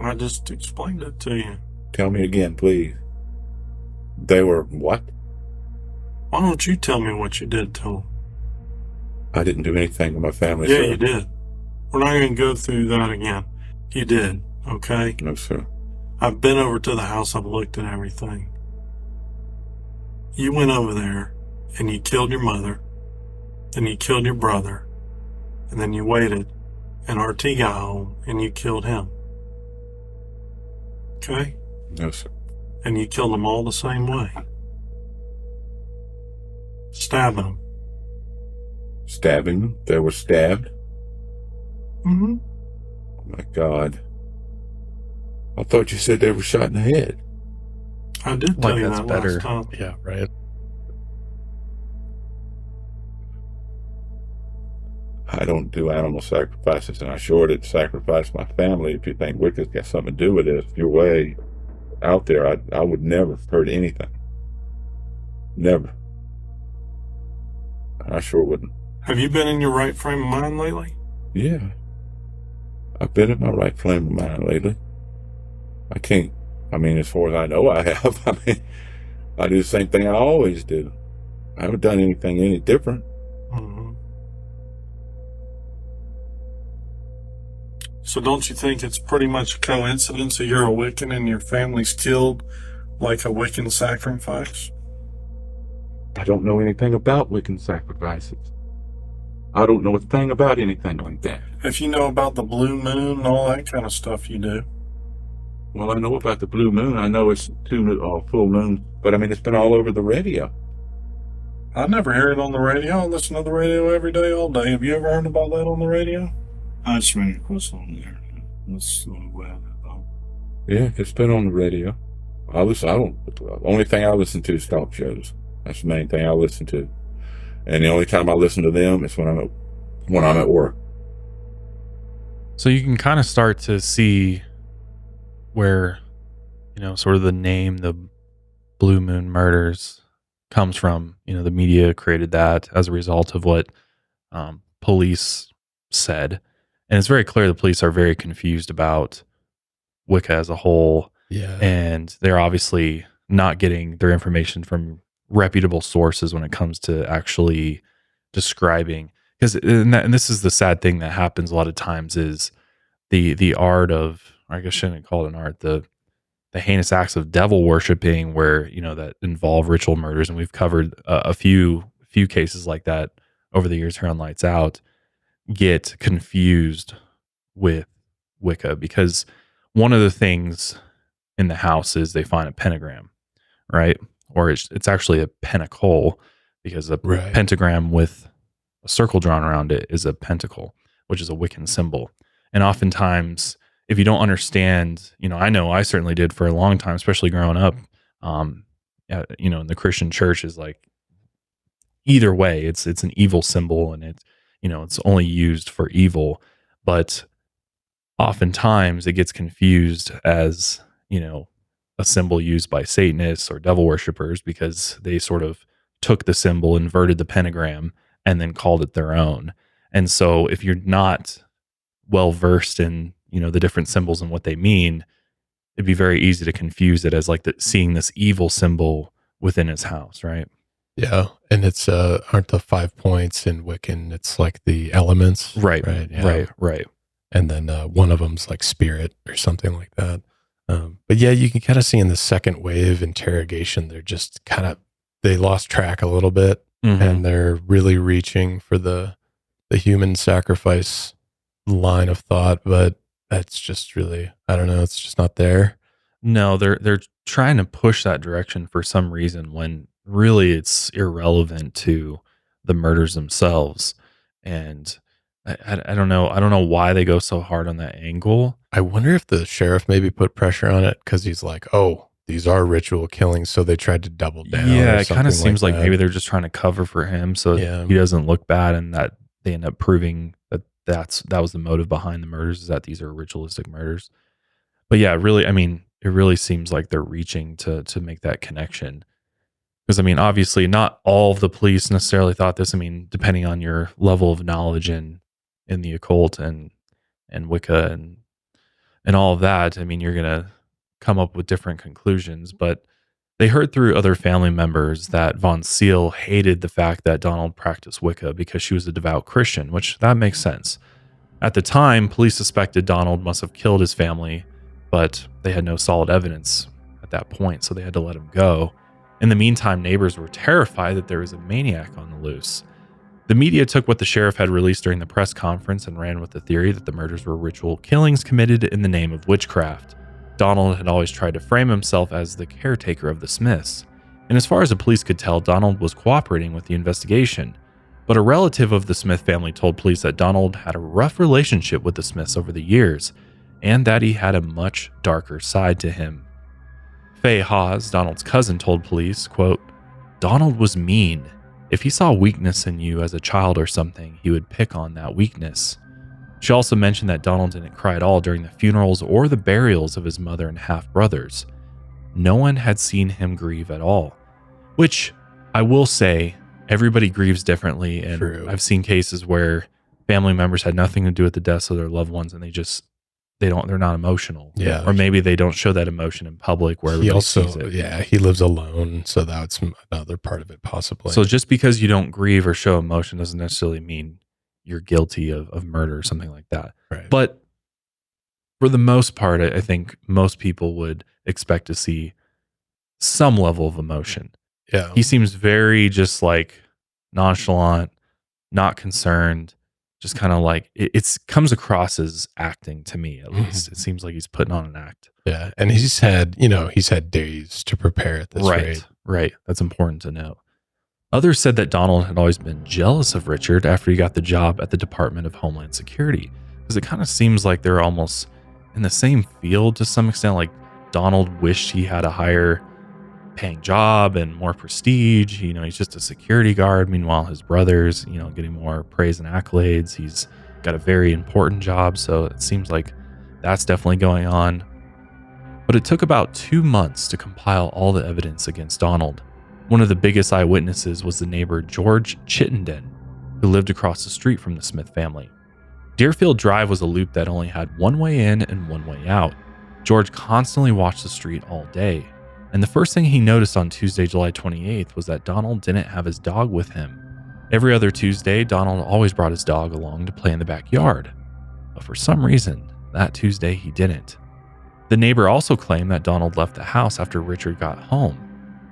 I just explained it to you. Tell me again, please. They were what? Why don't you tell me what you did to them? I didn't do anything to my family, Yeah, sir. you did. We're not going to go through that again. You did, okay? No, sir. I've been over to the house. I've looked at everything. You went over there and you killed your mother. Then you killed your brother. And then you waited. And RT got home and you killed him. Okay? No, sir. And you killed them all the same way. Stabbing them. Stabbing them? They were stabbed? Mm-hmm. Oh, my God. I thought you said they were shot in the head. I did tell Like you that's that better. last time. Yeah, right. I don't do animal sacrifices, and I sure didn't sacrifice my family. If you think Wicca's got something to do with this, if you're way out there, I would never hurt anything. Never. I sure wouldn't. Have you been in your right frame of mind lately? Yeah. I've been in my right frame of mind lately. I can't, as far as I know, I have. I do the same thing I always do. I haven't done anything any different. Mm-hmm. So don't you think it's pretty much a coincidence that you're a Wiccan and your family's killed like a Wiccan sacrifice? I don't know anything about Wiccan sacrifices. I don't know a thing about anything like that. If you know about the blue moon and all that kind of stuff, you do. Well, I know about the blue moon. I know it's full moon, but it's been all over the radio. I never hear it on the radio. I listen to the radio every day, all day. Have you ever heard about that on the radio? I just ran across on there. That's the only way I know. Yeah, it's been on the radio. The only thing I listen to is talk shows. That's the main thing I listen to. And the only time I listen to them is when I'm at work. So you can kind of start to see where, sort of the name, the Blue Moon Murders comes from. The media created that as a result of what police said. And it's very clear the police are very confused about Wicca as a whole. Yeah. And they're obviously not getting their information from reputable sources when it comes to actually describing. And this is the sad thing that happens a lot of times is the art of, I guess I shouldn't call it an art, the heinous acts of devil worshiping where, that involve ritual murders. And we've covered a few cases like that over the years here on Lights Out, get confused with Wicca, because one of the things in the house is they find a pentagram, right? Or it's actually a pentacle, because a pentagram with a circle drawn around it is a pentacle, which is a Wiccan symbol. And oftentimes, if you don't understand, I know I certainly did for a long time, especially growing up, in the Christian church is like, either way, it's an evil symbol, and it's only used for evil. But oftentimes it gets confused as, a symbol used by Satanists or devil worshippers, because they sort of took the symbol, inverted the pentagram, and then called it their own. And so if you're not well versed in, the different symbols and what they mean, it'd be very easy to confuse it as like seeing this evil symbol within his house, right? Yeah. And it's aren't the 5 points in Wiccan, it's like the elements. Right. Yeah. Right. And then one of them's like spirit or something like that. But yeah, you can kind of see in the second wave interrogation, they're just they lost track a little bit, and they're really reaching for the human sacrifice line of thought, but that's just really, I don't know, it's just not there. No, they're trying to push that direction for some reason, when really it's irrelevant to the murders themselves. And I don't know. I don't know why they go so hard on that angle. I wonder if the sheriff maybe put pressure on it, because he's like, oh, these are ritual killings, so they tried to double down. Yeah, it kind of seems like maybe they're just trying to cover for him so he doesn't look bad, and that they end up proving that that was the motive behind the murders, is that these are ritualistic murders. But yeah, really, I mean, it really seems like they're reaching to make that connection. Because I mean, obviously, not all of the police necessarily thought this. I mean, depending on your level of knowledge in the occult and Wicca and all of that, I mean, you're gonna come up with different conclusions. But they heard through other family members that Von Seal hated the fact that Donald practiced Wicca because she was a devout Christian, which that makes sense. At the time, police suspected Donald must have killed his family, but they had no solid evidence at that point, so they had to let him go. In the meantime, neighbors were terrified that there was a maniac on the loose. The media took what the sheriff had released during the press conference and ran with the theory that the murders were ritual killings committed in the name of witchcraft. Donald had always tried to frame himself as the caretaker of the Smiths, and as far as the police could tell, Donald was cooperating with the investigation. But a relative of the Smith family told police that Donald had a rough relationship with the Smiths over the years, and that he had a much darker side to him. Faye Hawes, Donald's cousin, told police, quote, "Donald was mean. If he saw weakness in you as a child or something, he would pick on that weakness." She also mentioned that Donald didn't cry at all during the funerals or the burials of his mother and half-brothers. No one had seen him grieve at all, which I will say, everybody grieves differently, and True. I've seen cases where family members had nothing to do with the deaths of their loved ones, and they're not emotional. Yeah. Or maybe they don't show that emotion in public where everybody sees it. Yeah, he lives alone, so that's another part of it possibly. So just because you don't grieve or show emotion doesn't necessarily mean you're guilty of murder or something like that. Right. But for the most part, I think most people would expect to see some level of emotion. Yeah. He seems very just like nonchalant, not concerned, just kind of like it comes across as acting to me, at least. It seems like he's putting on an act. Yeah. And he's had days to prepare at this rate. Right. That's important to know. Others said that Donald had always been jealous of Richard after he got the job at the Department of Homeland Security, because it kind of seems like they're almost in the same field to some extent. Like Donald wished he had a higher paying job and more prestige. He's just a security guard. Meanwhile, his brother's, getting more praise and accolades. He's got a very important job. So it seems like that's definitely going on. But it took about 2 months to compile all the evidence against Donald. One of the biggest eyewitnesses was the neighbor George Chittenden, who lived across the street from the Smith family. Deerfield Drive was a loop that only had one way in and one way out. George constantly watched the street all day, and the first thing he noticed on Tuesday, July 28th was that Donald didn't have his dog with him. Every other Tuesday, Donald always brought his dog along to play in the backyard, but for some reason, that Tuesday he didn't. The neighbor also claimed that Donald left the house after Richard got home.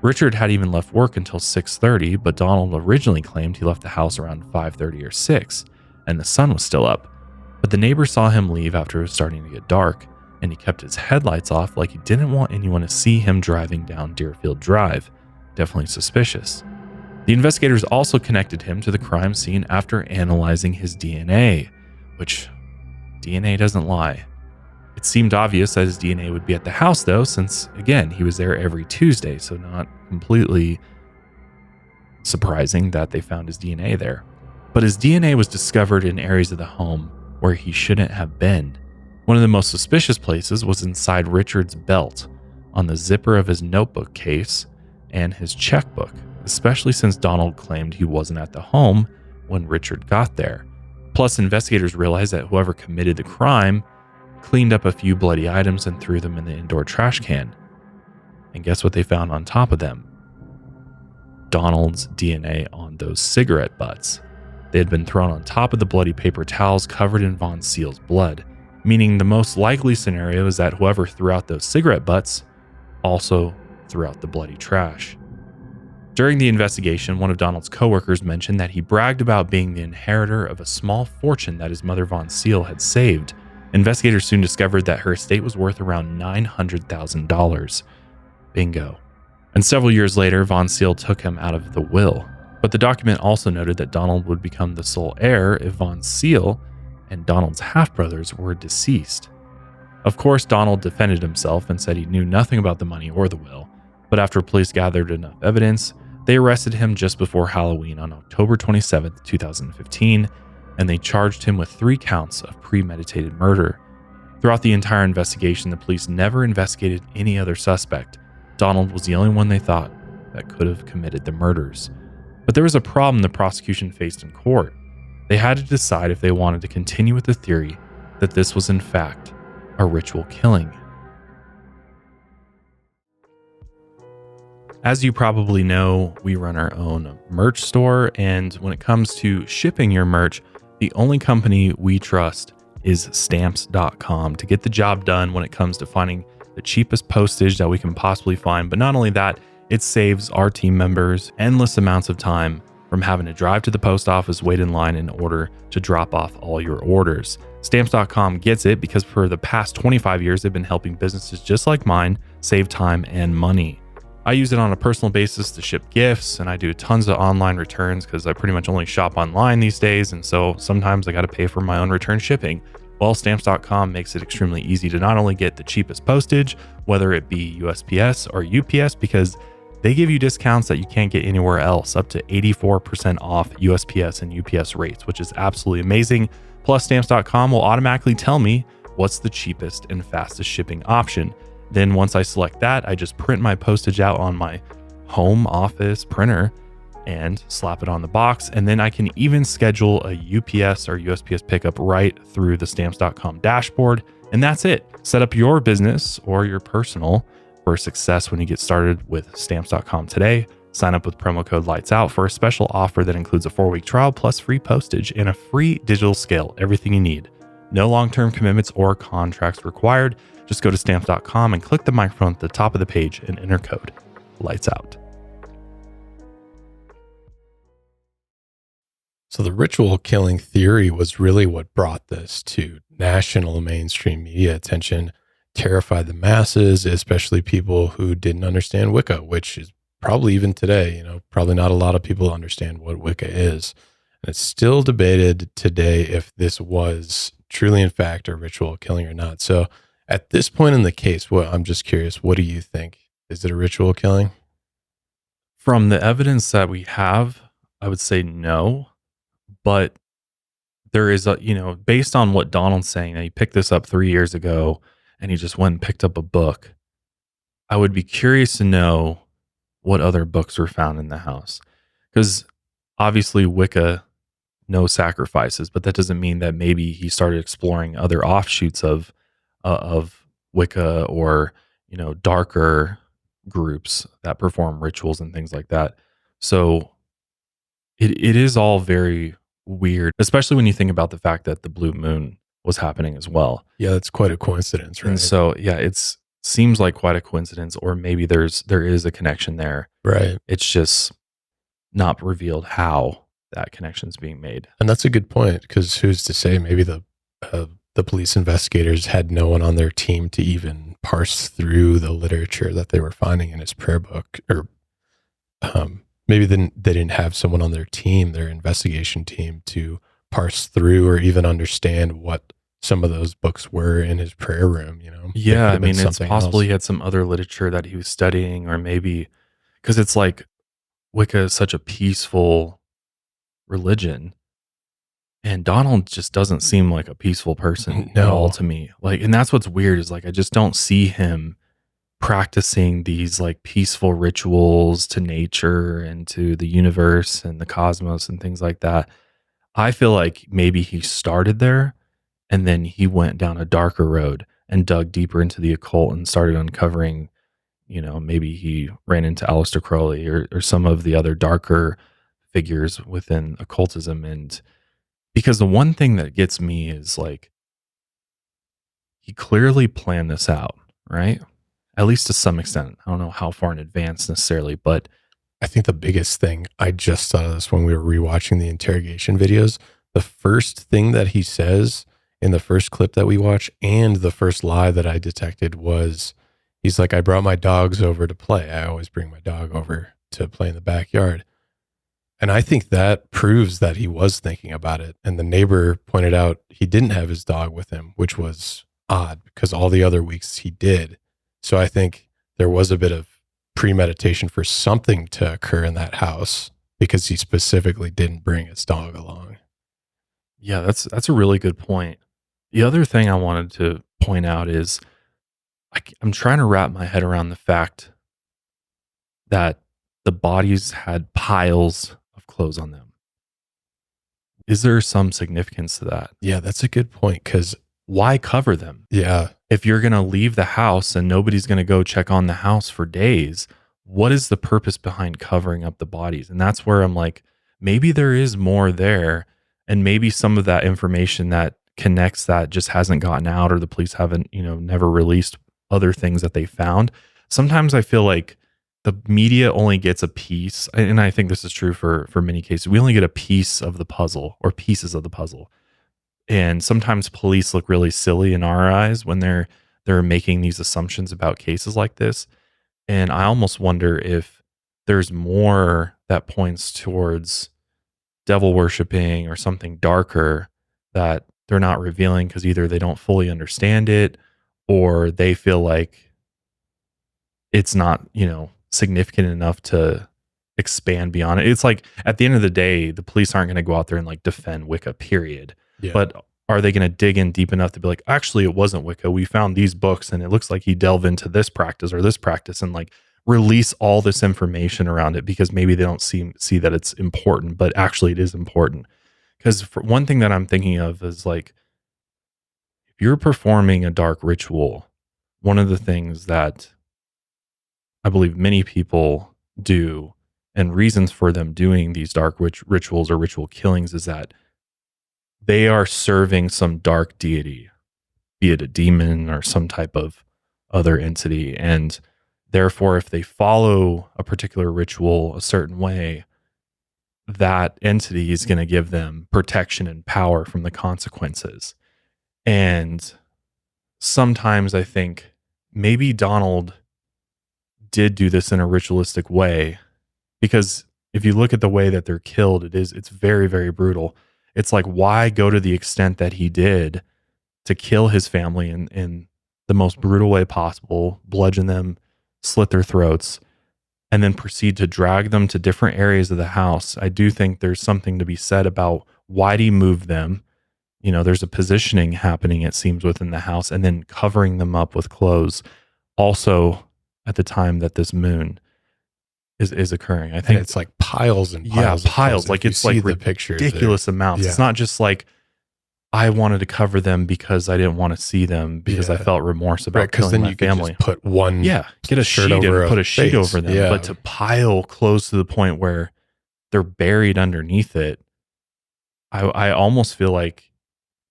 Richard had even left work until 6:30, but Donald originally claimed he left the house around 5:30 or 6, and the sun was still up. But the neighbor saw him leave after it was starting to get dark, and he kept his headlights off like he didn't want anyone to see him driving down Deerfield Drive. Definitely suspicious. The investigators also connected him to the crime scene after analyzing his DNA, which DNA doesn't lie. It seemed obvious that his DNA would be at the house, though, since, again, he was there every Tuesday, so not completely surprising that they found his DNA there. But his DNA was discovered in areas of the home where he shouldn't have been. One of the most suspicious places was inside Richard's belt, on the zipper of his notebook case, and his checkbook, especially since Donald claimed he wasn't at the home when Richard got there. Plus, investigators realized that whoever committed the crime cleaned up a few bloody items and threw them in the indoor trash can. And guess what they found on top of them? Donald's DNA on those cigarette butts. They had been thrown on top of the bloody paper towels covered in Von Seal's blood, meaning the most likely scenario is that whoever threw out those cigarette butts also threw out the bloody trash. During the investigation, one of Donald's coworkers mentioned that he bragged about being the inheritor of a small fortune that his mother Von Seal had saved. Investigators soon discovered that her estate was worth around $900,000. Bingo. And several years later, Von Seal took him out of the will. But the document also noted that Donald would become the sole heir if Von Seal and Donald's half-brothers were deceased. Of course, Donald defended himself and said he knew nothing about the money or the will, but after police gathered enough evidence, they arrested him just before Halloween on October 27, 2015, and they charged him with 3 counts of premeditated murder. Throughout the entire investigation, the police never investigated any other suspect. Donald was the only one they thought that could have committed the murders. But there was a problem the prosecution faced in court. They had to decide if they wanted to continue with the theory that this was in fact a ritual killing. As you probably know, we run our own merch store, and when it comes to shipping your merch, the only company we trust is stamps.com to get the job done when it comes to finding the cheapest postage that we can possibly find. But not only that, it saves our team members endless amounts of time from having to drive to the post office, wait in line in order to drop off all your orders. Stamps.com gets it because for the past 25 years, they've been helping businesses just like mine save time and money. I use it on a personal basis to ship gifts, and I do tons of online returns because I pretty much only shop online these days, and so sometimes I got to pay for my own return shipping. Well, Stamps.com makes it extremely easy to not only get the cheapest postage, whether it be USPS or UPS, because they give you discounts that you can't get anywhere else, up to 84% off USPS and UPS rates, which is absolutely amazing. Plus, Stamps.com will automatically tell me what's the cheapest and fastest shipping option. Then once I select that, I just print my postage out on my home office printer and slap it on the box. And then I can even schedule a UPS or USPS pickup right through the Stamps.com dashboard. And that's it. Set up your business or your personal for success when you get started with Stamps.com today. Sign up with promo code LIGHTSOUT for a special offer that includes a 4-week trial plus free postage and a free digital scale, everything you need. No long-term commitments or contracts required. Just go to Stamps.com and click the microphone at the top of the page and enter code LIGHTSOUT. So the ritual killing theory was really what brought this to national mainstream media attention, terrified the masses, especially people who didn't understand Wicca, which is probably even today, probably not a lot of people understand what Wicca is. And it's still debated today if this was truly, in fact, a ritual killing or not. So at this point in the case, I'm just curious, what do you think? Is it a ritual killing? From the evidence that we have, I would say no. But there is based on what Donald's saying, that he picked this up 3 years ago and he just went and picked up a book. I would be curious to know what other books were found in the house. Because obviously Wicca, no sacrifices, but that doesn't mean that maybe he started exploring other offshoots of Wicca or, darker groups that perform rituals and things like that. So it is all very weird, especially when you think about the fact that the blue moon was happening as well. Yeah, that's quite a coincidence, right? And so, yeah, it seems like quite a coincidence, or maybe there is a connection there. Right. It's just not revealed how that connection is being made. And that's a good point, because who's to say maybe the police investigators had no one on their team to even parse through the literature that they were finding in his prayer book, or maybe they didn't have someone on their team, their investigation team, to parse through or even understand what some of those books were in his prayer room, Yeah, I mean, it's possible he had some other literature that he was studying, or maybe because it's like Wicca is such a peaceful religion, and Donald just doesn't seem like a peaceful person at all to me. Like, and that's what's weird is like I just don't see him practicing these like peaceful rituals to nature and to the universe and the cosmos and things like that. I feel like maybe he started there and then he went down a darker road and dug deeper into the occult and started uncovering, maybe he ran into Aleister Crowley or some of the other darker figures within occultism. And because the one thing that gets me is like, he clearly planned this out, right? At least to some extent. I don't know how far in advance necessarily, but I think the biggest thing, I just thought of this when we were rewatching the interrogation videos. The first thing that he says in the first clip that we watch, and the first lie that I detected, was he's like, I brought my dogs over to play. I always bring my dog over to play in the backyard. And I think that proves that he was thinking about it. And the neighbor pointed out he didn't have his dog with him, which was odd because all the other weeks he did. So I think there was a bit of premeditation for something to occur in that house because he specifically didn't bring his dog along. Yeah, that's a really good point. The other thing I wanted to point out is I'm trying to wrap my head around the fact that the bodies had piles of clothes on them. Is there some significance to that? Yeah, that's a good point because why cover them? Yeah. If you're going to leave the house and nobody's going to go check on the house for days, what is the purpose behind covering up the bodies? And that's where I'm like, maybe there is more there. And maybe some of that information that connects that just hasn't gotten out, or the police haven't, never released other things that they found. Sometimes I feel like the media only gets a piece. And I think this is true for many cases. We only get a piece of the puzzle or pieces of the puzzle. And sometimes police look really silly in our eyes when they're making these assumptions about cases like this. And I almost wonder if there's more that points towards devil worshiping or something darker that they're not revealing because either they don't fully understand it or they feel like it's not, significant enough to expand beyond it. It's like at the end of the day, the police aren't going to go out there and like defend Wicca, period. Yeah. But are they going to dig in deep enough to be like, actually, it wasn't Wicca. We found these books and it looks like he delved into this practice or this practice, and like release all this information around it because maybe they don't see that it's important, but actually it is important. Because for one thing that I'm thinking of is like, if you're performing a dark ritual, one of the things that I believe many people do and reasons for them doing these dark rituals or ritual killings is that they are serving some dark deity, be it a demon or some type of other entity. And therefore, if they follow a particular ritual a certain way, that entity is going to give them protection and power from the consequences. And sometimes I think maybe Donald did do this in a ritualistic way, because if you look at the way that they're killed, it's very, very brutal. It's like, why go to the extent that he did to kill his family in the most brutal way possible, bludgeon them, slit their throats, and then proceed to drag them to different areas of the house? I do think there's something to be said about why do you move them? There's a positioning happening, it seems, within the house, and then covering them up with clothes. Also, at the time that this moon is occurring, I think and it's like piles and piles. Yeah, piles. Like it's like ridiculous amounts. Yeah. It's not just like I wanted to cover them because I didn't want to see them because I felt remorse about killing my family. Just put one, get a sheet and put a sheet over them. Yeah. But to pile clothes to the point where they're buried underneath it, I almost feel like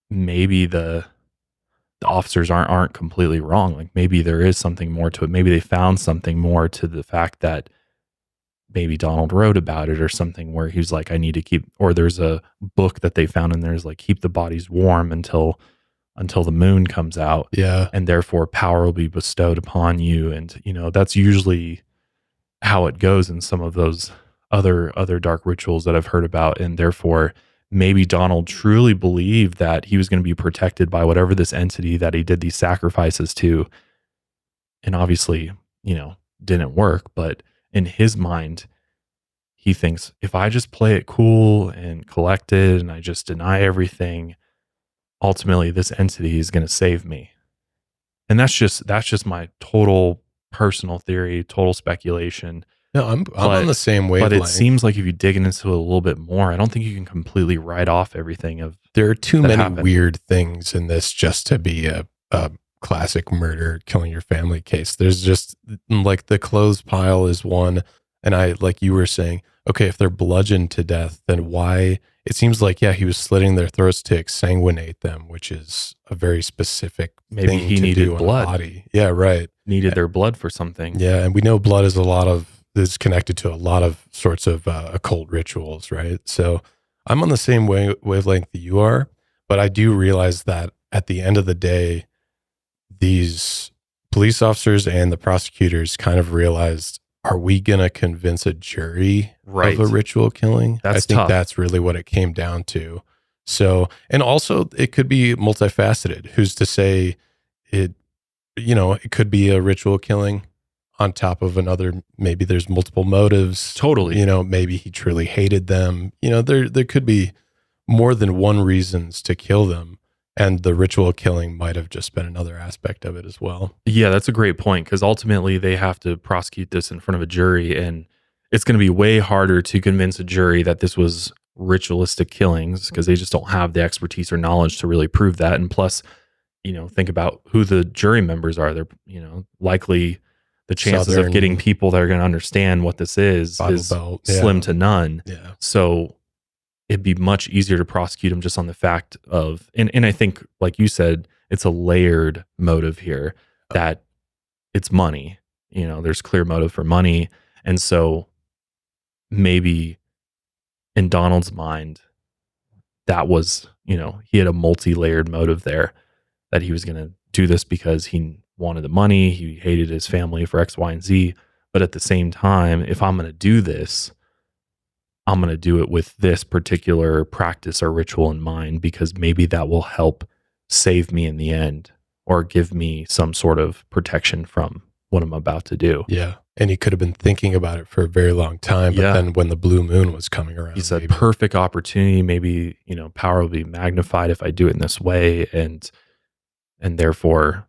maybe the officers aren't completely wrong. Like maybe there is something more to it. Maybe they found something more to the fact that maybe Donald wrote about it or something where he's like, I need to keep, or there's a book that they found and there's like, keep the bodies warm until the moon comes out. Yeah. And therefore power will be bestowed upon you. And, that's usually how it goes in some of those other dark rituals that I've heard about. And therefore maybe Donald truly believed that he was going to be protected by whatever this entity that he did these sacrifices to. And obviously, didn't work. But in his mind, he thinks, if I just play it cool and collected and I just deny everything, ultimately this entity is going to save me. And that's just my total personal theory, total speculation. No, I'm on the same wavelength. But it seems like if you dig into it a little bit more, I don't think you can completely write off everything of. There are too many weird things in this just to be a classic murder, killing your family case. There's just like the clothes pile is one. And like you were saying, okay, if they're bludgeoned to death, then why? It seems like, he was slitting their throats to exsanguinate them, which is a very specific maybe thing he to needed do blood. On a body. Yeah, right. Needed their blood for something. Yeah, and we know blood is connected to a lot of sorts of occult rituals, right? So I'm on the same wavelength that you are, but I do realize that at the end of the day, these police officers and the prosecutors kind of realized, are we going to convince a jury of a ritual killing? I think tough. That's really what it came down to. So, and also it could be multifaceted. Who's to say it could be a ritual killing on top of another. Maybe there's multiple motives. Totally. Maybe he truly hated them. There could be more than one reasons to kill them. And the ritual killing might have just been another aspect of it as well. Yeah, that's a great point, because ultimately they have to prosecute this in front of a jury, and it's going to be way harder to convince a jury that this was ritualistic killings because they just don't have the expertise or knowledge to really prove that. And plus, think about who the jury members are. They're, likely the chances Southern, of getting people that are going to understand what this is slim to none. Yeah. So it'd be much easier to prosecute him just on the fact of, and I think, like you said, it's a layered motive here that it's money. There's clear motive for money. And so maybe in Donald's mind, that was, he had a multi-layered motive there, that he was going to do this because he wanted the money. He hated his family for X, Y, and Z. But at the same time, if I'm going to do this, I'm going to do it with this particular practice or ritual in mind, because maybe that will help save me in the end or give me some sort of protection from what I'm about to do. Yeah. And he could have been thinking about it for a very long time. But then when the blue moon was coming around, he said, perfect opportunity. Maybe, power will be magnified if I do it in this way. And therefore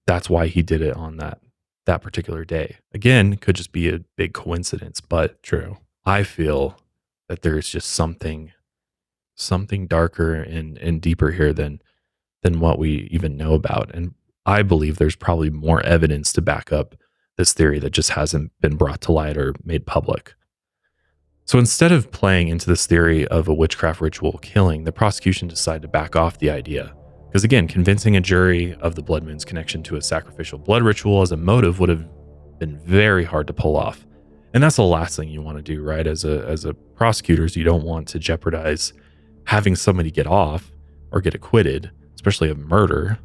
that's why he did it on that particular day. Again, could just be a big coincidence, but true. I feel that there's just something darker and deeper here than what we even know about. And I believe there's probably more evidence to back up this theory that just hasn't been brought to light or made public. So instead of playing into this theory of a witchcraft ritual killing, the prosecution decided to back off the idea. Because again, convincing a jury of the blood moon's connection to a sacrificial blood ritual as a motive would have been very hard to pull off. And that's the last thing you want to do, right? As a prosecutors, you don't want to jeopardize having somebody get off or get acquitted, especially of murder,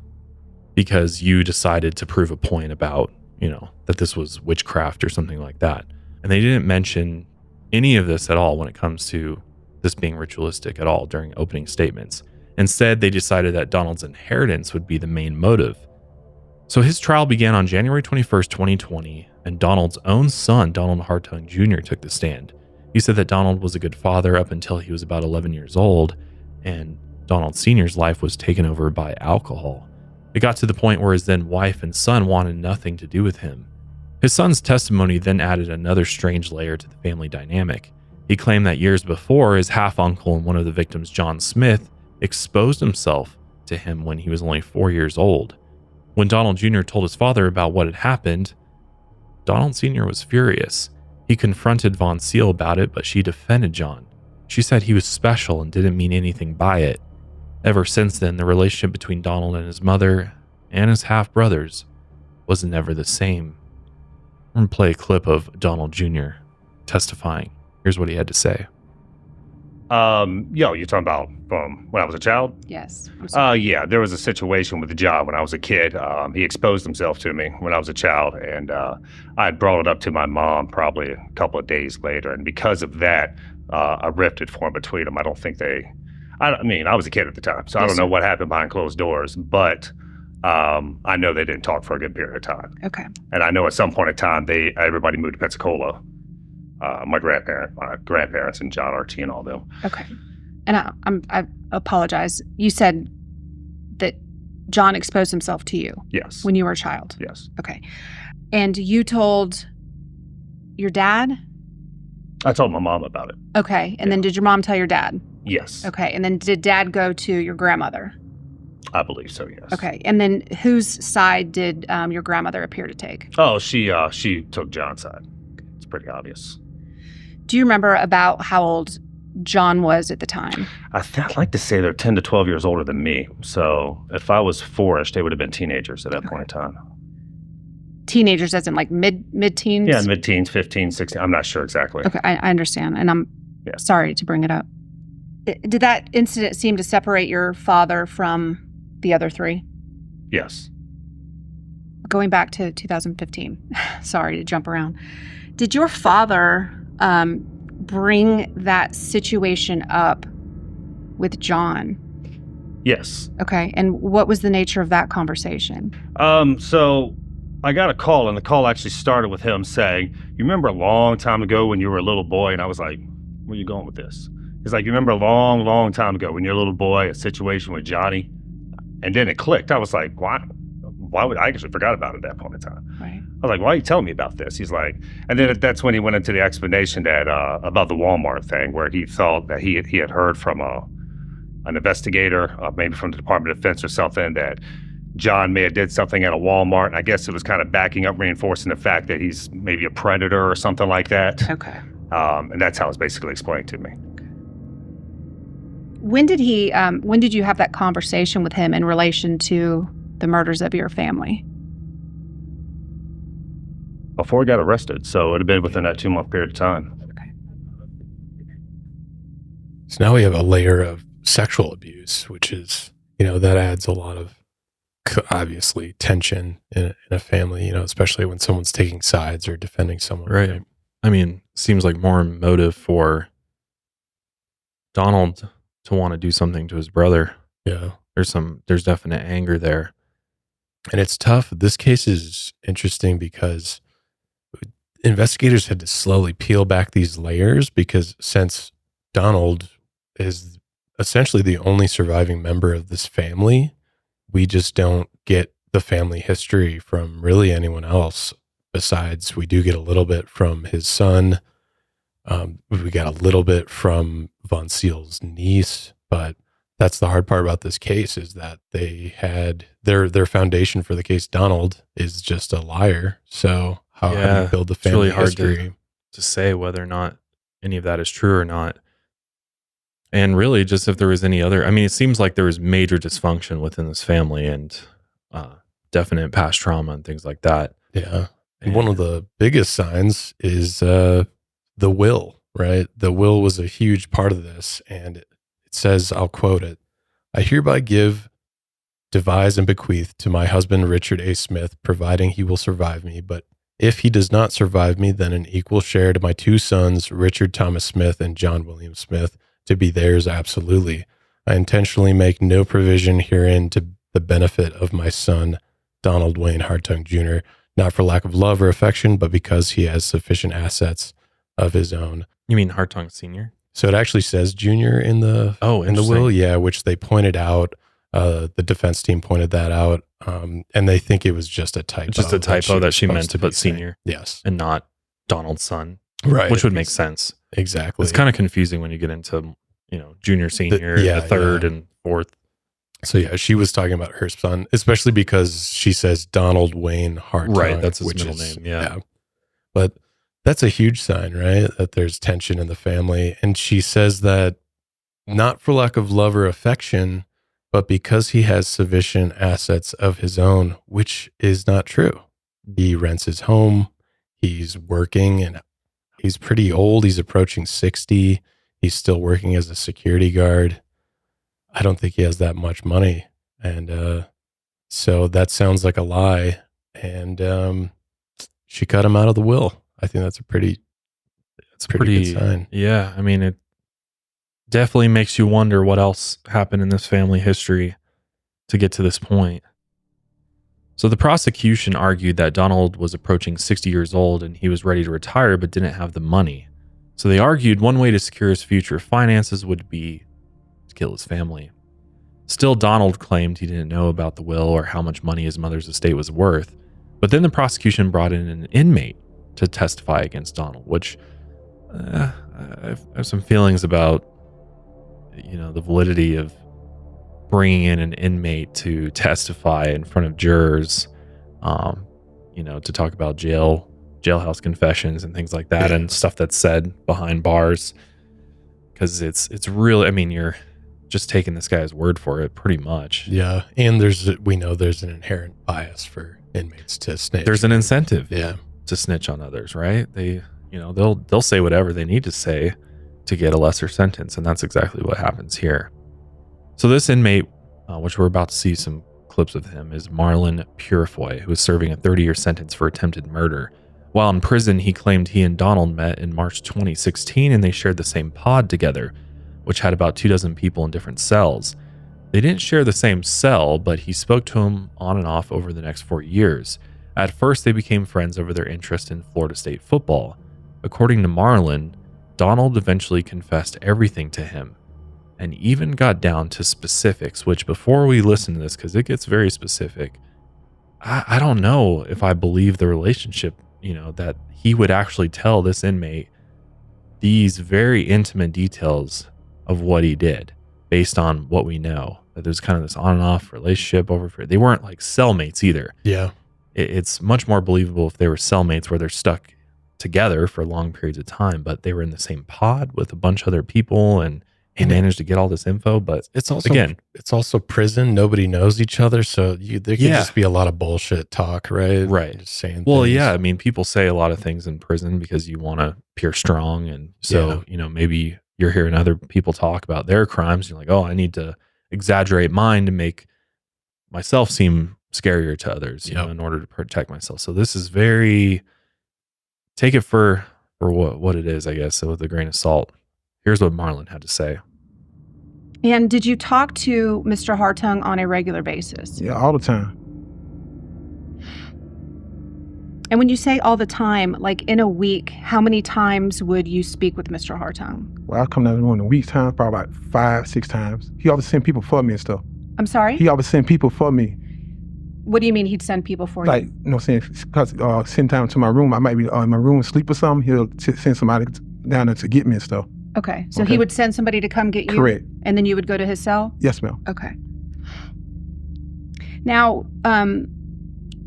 because you decided to prove a point about, that this was witchcraft or something like that. And they didn't mention any of this at all when it comes to this being ritualistic at all during opening statements. Instead, they decided that Donald's inheritance would be the main motive. So his trial began on January 21st, 2020, and Donald's own son, Donald Hartung Jr., took the stand. He said that Donald was a good father up until he was about 11 years old, and Donald Sr.'s life was taken over by alcohol. It got to the point where his then wife and son wanted nothing to do with him. His son's testimony then added another strange layer to the family dynamic. He claimed that years before, his half-uncle and one of the victims, John Smith, exposed himself to him when he was only 4 years old. When Donald Jr. told his father about what had happened, Donald Sr. was furious. He confronted Von Seal about it, but she defended John. She said he was special and didn't mean anything by it. Ever since then, the relationship between Donald and his mother and his half-brothers was never the same. I'm going to play a clip of Donald Jr. testifying. Here's what he had to say. You're talking about from when I was a child? Yes. Yeah, there was a situation with John when I was a kid. He exposed himself to me when I was a child, and I had brought it up to my mom probably a couple of days later, and because of that, a rift had formed between them. I don't think I was a kid at the time, so I don't know what happened behind closed doors, but I know they didn't talk for a good period of time. Okay. And I know at some point in time, everybody moved to Pensacola. My grandparents and John R.T. and all them. Okay. And I apologize. You said that John exposed himself to you. Yes. When you were a child. Yes. Okay. And you told your dad? I told my mom about it. Okay. And then did your mom tell your dad? Yes. Okay. And then did dad go to your grandmother? I believe so, yes. Okay. And then whose side did your grandmother appear to take? Oh, she took John's side. It's pretty obvious. Do you remember about how old John was at the time? I'd like to say they're 10 to 12 years older than me. So if I was 4-ish, they would have been teenagers at that point in time. Teenagers as in like mid-teens? Yeah, mid-teens, 15, 16. I'm not sure exactly. Okay, I understand. And I'm sorry to bring it up. Did that incident seem to separate your father from the other three? Yes. Going back to 2015. Sorry to jump around. Did your father bring that situation up with John Yes. Okay. And what was the nature of that conversation? So I got a call, and the call actually started with him saying, "You remember a long time ago when you were a little boy?" And I was like, "Where are you going with this?" He's like, "You remember a long, long time ago when you were a little boy, a situation with Johnny?" And then it clicked. I was like, "Why? Why would I actually forgot about it at that point in time?" Right. I was like, "Why are you telling me about this?" He's like, and then that's when he went into the explanation that about the Walmart thing, where he thought that he had heard from an investigator, maybe from the Department of Defense or something, that John may have did something at a Walmart. And I guess it was kind of backing up, reinforcing the fact that he's maybe a predator or something like that. Okay. And that's how it's basically explained to me. When did you have that conversation with him in relation to the murders of your family? Before he got arrested. So it would have been within that 2-month period of time. Okay. So now we have a layer of sexual abuse, which is, that adds a lot of, obviously, tension in a family, especially when someone's taking sides or defending someone. Right. I mean, seems like more motive for Donald to want to do something to his brother. Yeah. There's definite anger there. And it's tough. This case is interesting because investigators had to slowly peel back these layers, because since Donald is essentially the only surviving member of this family, we just don't get the family history from really anyone else. Besides, we do get a little bit from his son. We got a little bit from Von Seal's niece, but that's the hard part about this case, is that they had their foundation for the case. Donald is just a liar. So how do you build the family history? It's really hard to say whether or not any of that is true or not. And really, just if there was any other, I mean, it seems like there was major dysfunction within this family and definite past trauma and things like that. Yeah. And one of the biggest signs is the will, right? The will was a huge part of this. And it says, I'll quote it, "I hereby give, devise, and bequeath to my husband, Richard A. Smith, providing he will survive me. But if he does not survive me, then an equal share to my 2 sons, Richard Thomas Smith and John William Smith, to be theirs absolutely. I intentionally make no provision herein to the benefit of my son, Donald Wayne Hartung Jr., not for lack of love or affection, but because he has sufficient assets of his own." You mean Hartung Sr.? So it actually says Junior in the will, yeah, which they pointed out. The defense team pointed that out, and they think it was just a typo. Just a typo that she meant to put Senior, yes, and not Donald's son, right? Which would make sense. Exactly. It's kind of confusing when you get into junior, senior, the third and fourth. So yeah, she was talking about her son, especially because she says Donald Wayne Hartung. Right, that's his middle name. Yeah. But that's a huge sign, right? That there's tension in the family. And she says that not for lack of love or affection, but because he has sufficient assets of his own, which is not true. He rents his home. He's working, and he's pretty old. He's approaching 60. He's still working as a security guard. I don't think he has that much money. And so that sounds like a lie. And she cut him out of the will. I think that's a pretty good sign. Yeah. I mean, it definitely makes you wonder what else happened in this family history to get to this point. So the prosecution argued that Donald was approaching 60 years old and he was ready to retire but didn't have the money. So they argued one way to secure his future finances would be to kill his family. Still, Donald claimed he didn't know about the will or how much money his mother's estate was worth. But then the prosecution brought in an inmate to testify against Donald, which I have some feelings about, the validity of bringing in an inmate to testify in front of jurors, to talk about jailhouse confessions and things like that, and stuff that's said behind bars. Because it's really, you're just taking this guy's word for it pretty much. Yeah. And we know there's an inherent bias for inmates to snitch. There's an incentive to snitch on others, right? They'll say whatever they need to say to get a lesser sentence. And that's exactly what happens here. So this inmate, which we're about to see some clips of him, is Marlon Purifoy, who is serving a 30-year sentence for attempted murder. While in prison, he claimed he and Donald met in March 2016 and they shared the same pod together, which had about 24 people in different cells. They didn't share the same cell, but he spoke to him on and off over the next 4 years. At first, they became friends over their interest in Florida State football. According to Marlon, Donald eventually confessed everything to him and even got down to specifics, which before we listen to this, because it gets very specific, I don't know if I believe the relationship, that he would actually tell this inmate these very intimate details of what he did based on what we know. That there's kind of this on and off relationship they weren't like cellmates either. Yeah. It's much more believable if they were cellmates where they're stuck together for long periods of time, but they were in the same pod with a bunch of other people and he managed to get all this info. But it's also prison. Nobody knows each other. So there could just be a lot of bullshit talk, right? Right. Just saying well, things. yeah. I mean, people say a lot of things in prison because you want to appear strong. And so, maybe you're hearing other people talk about their crimes. You're like, oh, I need to exaggerate mine to make myself seem scarier to others in order to protect myself. So this is take it for what it is, I guess. So with a grain of salt. Here's what Marlon had to say. And did you talk to Mr. Hartung on a regular basis? Yeah, all the time. And when you say all the time, like in a week, how many times would you speak with Mr. Hartung? Well, I come down in a week's time, probably about 5-6 times. He always send people for me and stuff. I'm sorry? He always send people for me. What do you mean he'd send people for you? Because send time to my room. I might be in my room asleep or something. He'll send somebody down there to get me and stuff. Okay. So he would send somebody to come get you? Correct. And then you would go to his cell? Yes, ma'am. Okay. Now,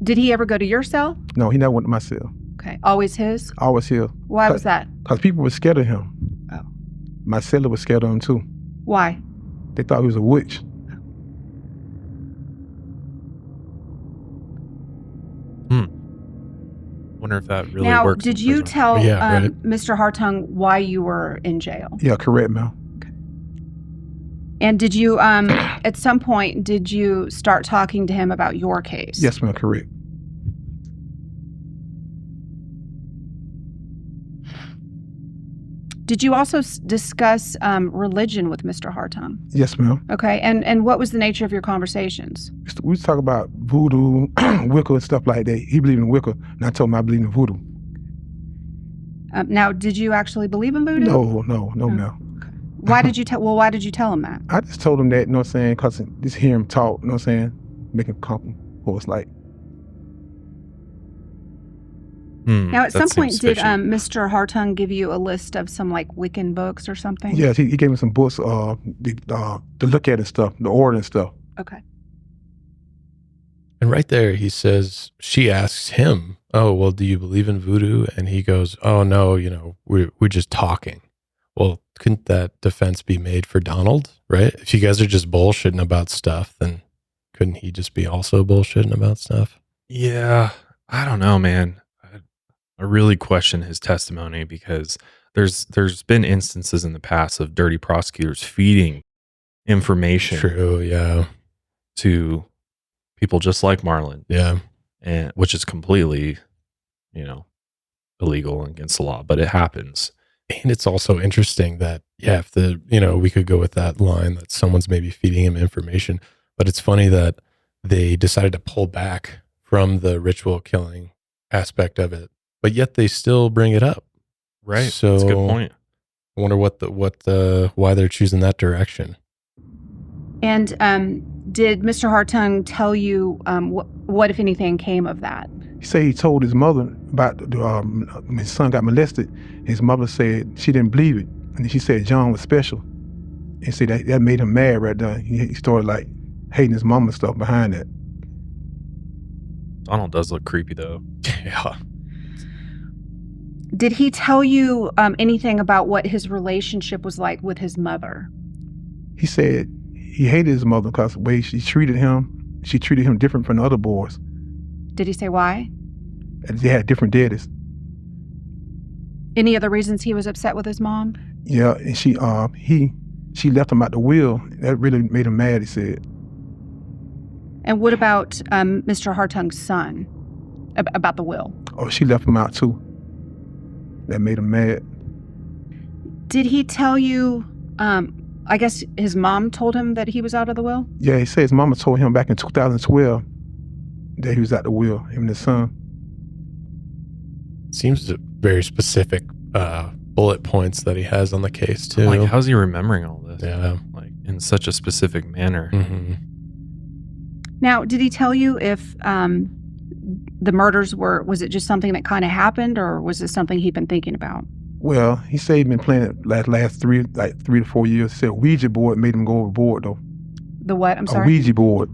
did he ever go to your cell? No, he never went to my cell. Okay. Always his? Always his. Why was that? Because people were scared of him. Oh. My cellar was scared of him too. Why? They thought he was a witch. Wonder if that really now, works. Did you tell Mr. Hartung why you were in jail? Yeah, correct, ma'am. Okay. And did you, at some point, did you start talking to him about your case? Yes, ma'am, correct. Did you also discuss religion with Mr. Hartung? Yes, ma'am. Okay, and what was the nature of your conversations? We talk about voodoo, Wicca, and stuff like that. He believed in Wicca, and I told him I believe in voodoo. Now, did you actually believe in voodoo? No, ma'am. Why did you tell him that? I just told him that, you know what I'm saying, because just hear him talk, you know what I'm saying, make him comfortable what it's like. Now, at some point, did Mr. Hartung give you a list of some like Wiccan books or something? Yes, he gave me some books to look at and stuff, the order and stuff. Okay. And right there, he says, she asks him, oh, well, do you believe in voodoo? And he goes, oh, no, we're just talking. Well, couldn't that defense be made for Donald, right? If you guys are just bullshitting about stuff, then couldn't he just be also bullshitting about stuff? Yeah, I don't know, man. I really question his testimony because there's been instances in the past of dirty prosecutors feeding information. True, yeah. To people just like Marlon. Yeah. And which is completely, illegal and against the law, but it happens. And it's also interesting that, if we could go with that line that someone's maybe feeding him information, but it's funny that they decided to pull back from the ritual killing aspect of it. But yet they still bring it up, right? So that's a good point. I wonder why they're choosing that direction. And did Mr. Hartung tell you what, if anything, came of that? He said he told his mother about his son got molested. His mother said she didn't believe it, and she said John was special, and see that made him mad right there. He started like hating his mom and stuff behind that. Donald does look creepy though. Yeah. Did he tell you anything about what his relationship was like with his mother? He said he hated his mother because the way she treated him different from the other boys. Did he say why? They had different daddies. Any other reasons he was upset with his mom? Yeah, and she left him out the will. That really made him mad, he said. And what about Mr. Hartung's son? About the will? Oh, she left him out too. That made him mad. Did he tell you I guess his mom told him that he was out of the will? Yeah, he said his mama told him back in 2012 that he was out the will, him and his son. Seems very specific bullet points that he has on the case, too. Like, how's he remembering all this? Yeah. Like, in such a specific manner. Mm-hmm. Now, did he tell you if the murders was it just something that kind of happened, or was it something he'd been thinking about? Well, he said he'd been playing it last 3 to 4 years. He said Ouija board made him go overboard, though. The what? I'm sorry? A Ouija board.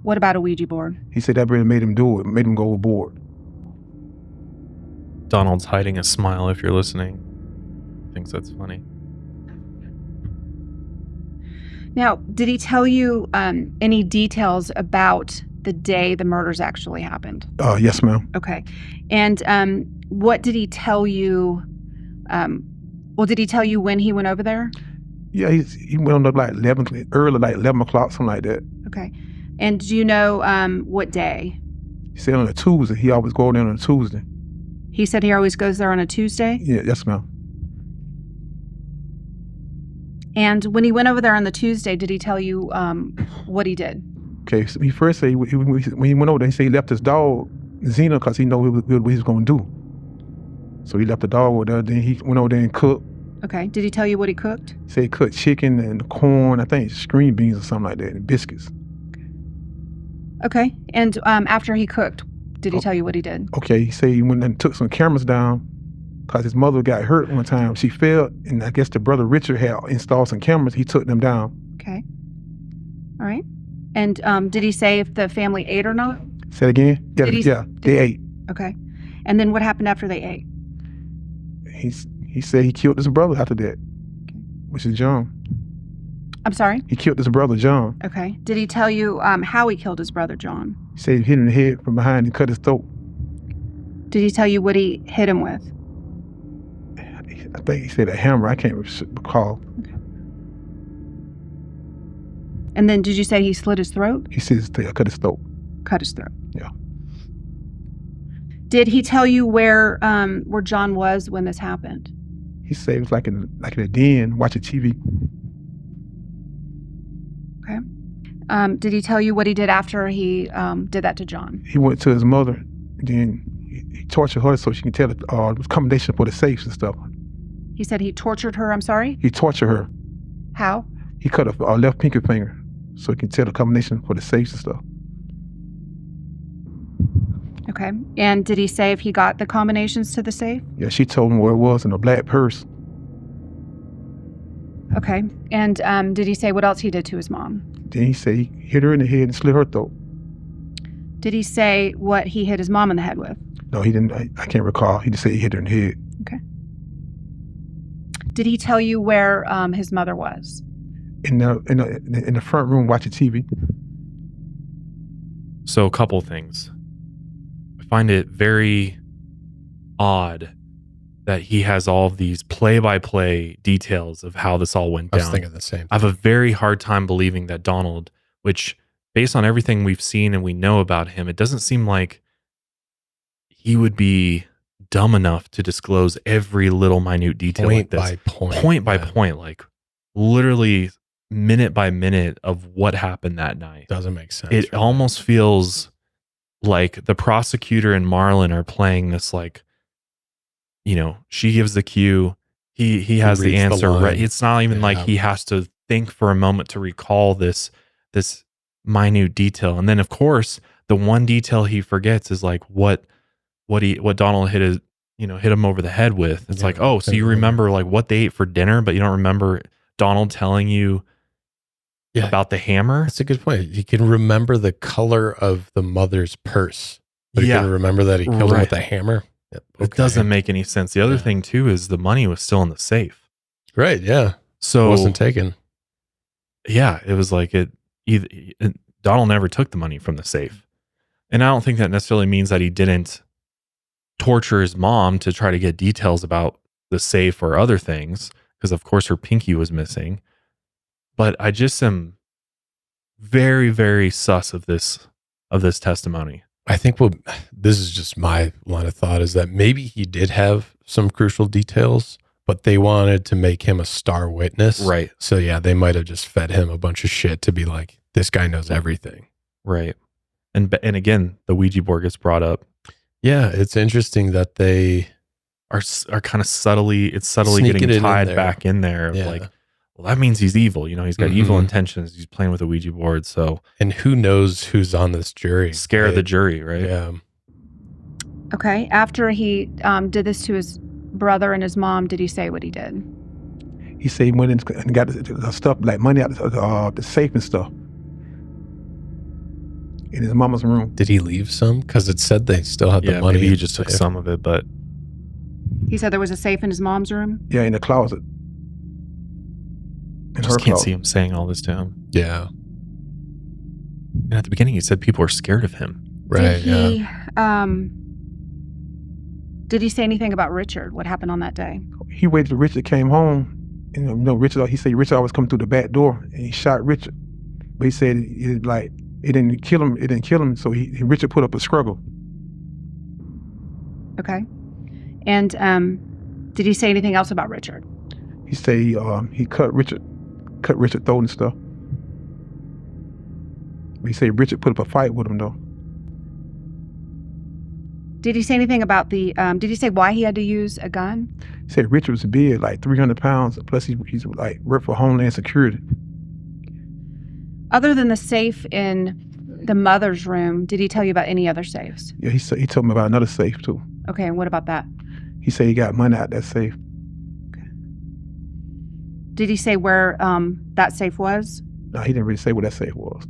What about a Ouija board? He said that really made him do it, made him go overboard. Donald's hiding a smile if you're listening. Thinks that's funny. Now, did he tell you any details about the day the murders actually happened? Yes, ma'am. Okay. And what did he tell you? Did he tell you when he went over there? Yeah, he went up like 11 o'clock, something like that. Okay. And do you know what day? He said on a Tuesday. He always go there on a Tuesday. He said he always goes there on a Tuesday? Yeah, yes, ma'am. And when he went over there on the Tuesday, did he tell you what he did? Okay, so he first said when he went over there, he said he left his dog, Xena, because he know what he was going to do. So he left the dog over there. Then he went over there and cooked. Okay. Did he tell you what he cooked? He said he cooked chicken and corn, I think string beans or something like that, and biscuits. Okay. And after he cooked, did he tell you what he did? Okay, he said he went and took some cameras down because his mother got hurt one time. She fell, and I guess the brother Richard had installed some cameras. He took them down. Okay. All right. And did he say if the family ate or not? Say it again? Yeah, they ate. Okay. And then what happened after they ate? He said he killed his brother after that, which is John. I'm sorry? He killed his brother, John. Okay. Did he tell you how he killed his brother, John? He said he hit him in the head from behind and cut his throat. Did he tell you what he hit him with? I think he said a hammer. I can't recall. Okay. And then did you say he slit his throat? He said cut his throat. Cut his throat. Yeah. Did he tell you where John was when this happened? He said it was like in a den watching TV. Okay. Did he tell you what he did after he did that to John? He went to his mother, and then he tortured her so she can tell the combination for the safes and stuff. He said he tortured her, I'm sorry? He tortured her. How? He cut her left pinky finger so he can tell the combination for the safes and stuff. Okay. And did he say if he got the combinations to the safe? Yeah, she told him where it was in a black purse. Okay. And did he say what else he did to his mom? Then he said he hit her in the head and slit her throat. Did he say what he hit his mom in the head with? No, he didn't. I can't recall. He just said he hit her in the head. Okay. Did he tell you where his mother was? In the front room watching TV. So a couple things. I find it very odd that he has all of these play-by-play details of how this all went down. I was thinking the same thing. I have a very hard time believing that Donald, which based on everything we've seen and we know about him, it doesn't seem like he would be dumb enough to disclose every little minute detail like this. Point by point, like literally minute by minute of what happened that night. Doesn't make sense. It almost feels like the prosecutor and Marlon are playing this like, you know, she gives the cue, he has the answer. Right. It's not even like he has to think for a moment to recall this minute detail. And then of course, the one detail he forgets is like what Donald hit him over the head with. It's like, oh, so you remember like what they ate for dinner, but you don't remember Donald telling you about the hammer? That's a good point. He can remember the color of the mother's purse, but he can remember that he killed him with a hammer. Yep. Okay. It doesn't make any sense. The other thing too is the money was still in the safe. Right. Yeah. So it wasn't taken. Yeah. It was like Donald never took the money from the safe. And I don't think that necessarily means that he didn't torture his mom to try to get details about the safe or other things, because of course her pinky was missing. But I just am very, very sus of this testimony. I think this is just my line of thought, is that maybe he did have some crucial details, but they wanted to make him a star witness. Right. So yeah, they might have just fed him a bunch of shit to be like, this guy knows everything. Right. And again, the Ouija board gets brought up. Yeah, it's interesting that they are kind of subtly getting tied back in there of like, well, that means he's evil. You know, he's got evil intentions. He's playing with a Ouija board. So, and who knows who's on this jury? Scare the jury, right? Yeah. Okay. After he did this to his brother and his mom, did he say what he did? He said he went in and got the stuff, like money out of the safe and stuff in his mama's room. Did he leave some? Because it said they still had the money. Maybe he just took some of it, but... He said there was a safe in his mom's room? Yeah, in the closet. I just can't see him saying all this to him. Yeah. And at the beginning, he said people are scared of him. Right, did he say anything about Richard? What happened on that day? He waited till Richard came home. And, you know, he said Richard always come through the back door, and he shot Richard. But he said it didn't kill him. It didn't kill him. So Richard put up a struggle. Okay. And did he say anything else about Richard? He said he cut Richard's throat and stuff. But he said Richard put up a fight with him though. Did he say anything about did he say why he had to use a gun? He said Richard was big, like 300 pounds, plus he's like worked for Homeland Security. Other than the safe in the mother's room, did he tell you about any other safes? Yeah, he told me about another safe too. Okay, and what about that? He said he got money out that safe. Okay. Did he say where that safe was? No, he didn't really say where that safe was.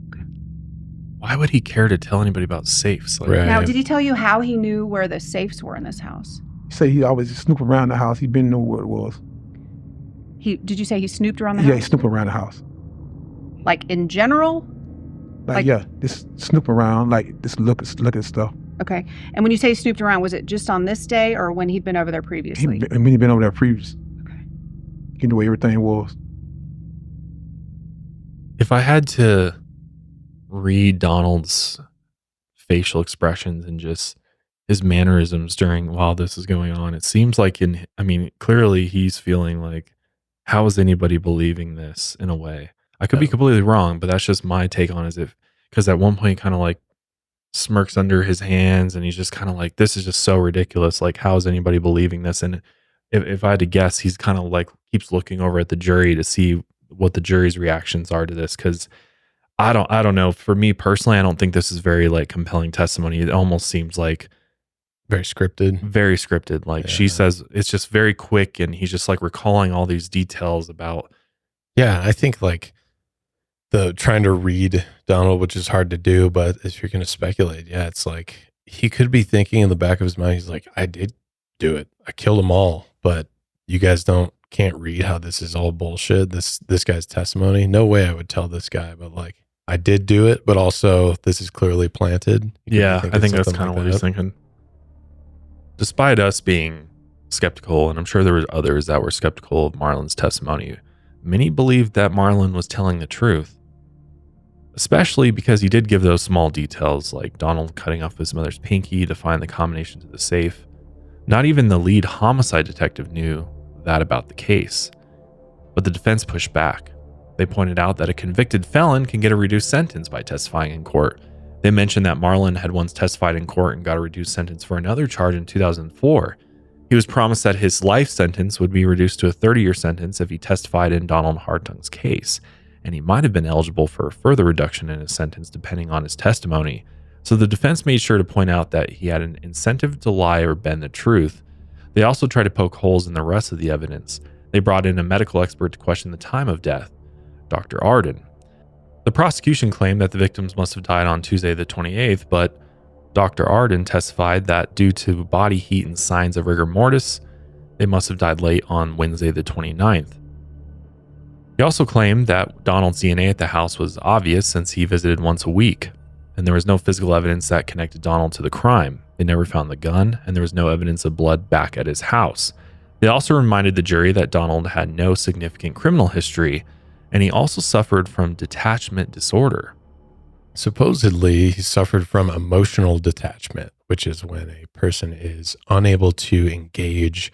Why would he care to tell anybody about safes? Right. Now, did he tell you how he knew where the safes were in this house? He said he always snoop around the house. He didn't know where it was. Did you say he snooped around the house? Yeah, he snooped around the house. Like in general? Just snoop around, like just look at stuff. Okay. And when you say snooped around, was it just on this day or when he'd been over there previously? He'd been over there previously. Okay. He knew where everything was. If I had to read Donald's facial expressions and just his mannerisms while this is going on, it seems like clearly he's feeling like, how is anybody believing this in a way? I could be completely wrong, but that's just my take on it. Because at one point he kind of like smirks under his hands and he's just kind of like, this is just so ridiculous. Like, how is anybody believing this? And if I had to guess, he's kind of like keeps looking over at the jury to see what the jury's reactions are to this. Because I don't know. For me personally, I don't think this is very like compelling testimony. It almost seems like very scripted. Like she says, it's just very quick, and he's just like recalling all these details about. Yeah, I think like the trying to read Donald, which is hard to do, but if you're going to speculate, it's like he could be thinking in the back of his mind, he's like, I did do it. I killed them all, but you guys can't read how this is all bullshit. This guy's testimony. No way I would tell this guy, but like, I did do it, but also this is clearly planted. Yeah, I think that's kind of what he's thinking. Despite us being skeptical, and I'm sure there were others that were skeptical of Marlon's testimony, many believed that Marlon was telling the truth, especially because he did give those small details like Donald cutting off his mother's pinky to find the combination to the safe. Not even the lead homicide detective knew that about the case, but the defense pushed back. They pointed out that a convicted felon can get a reduced sentence by testifying in court. They mentioned that Marlon had once testified in court and got a reduced sentence for another charge in 2004. He was promised that his life sentence would be reduced to a 30-year sentence if he testified in Donald Hartung's case, and he might have been eligible for a further reduction in his sentence depending on his testimony. So the defense made sure to point out that he had an incentive to lie or bend the truth. They also tried to poke holes in the rest of the evidence. They brought in a medical expert to question the time of death, Dr. Arden. The prosecution claimed that the victims must have died on Tuesday the 28th, but Dr. Arden testified that due to body heat and signs of rigor mortis, they must have died late on Wednesday the 29th. He also claimed that Donald's DNA at the house was obvious since he visited once a week, and there was no physical evidence that connected Donald to the crime. They never found the gun, and there was no evidence of blood back at his house. They also reminded the jury that Donald had no significant criminal history, and he also suffered from detachment disorder. Supposedly, he suffered from emotional detachment, which is when a person is unable to engage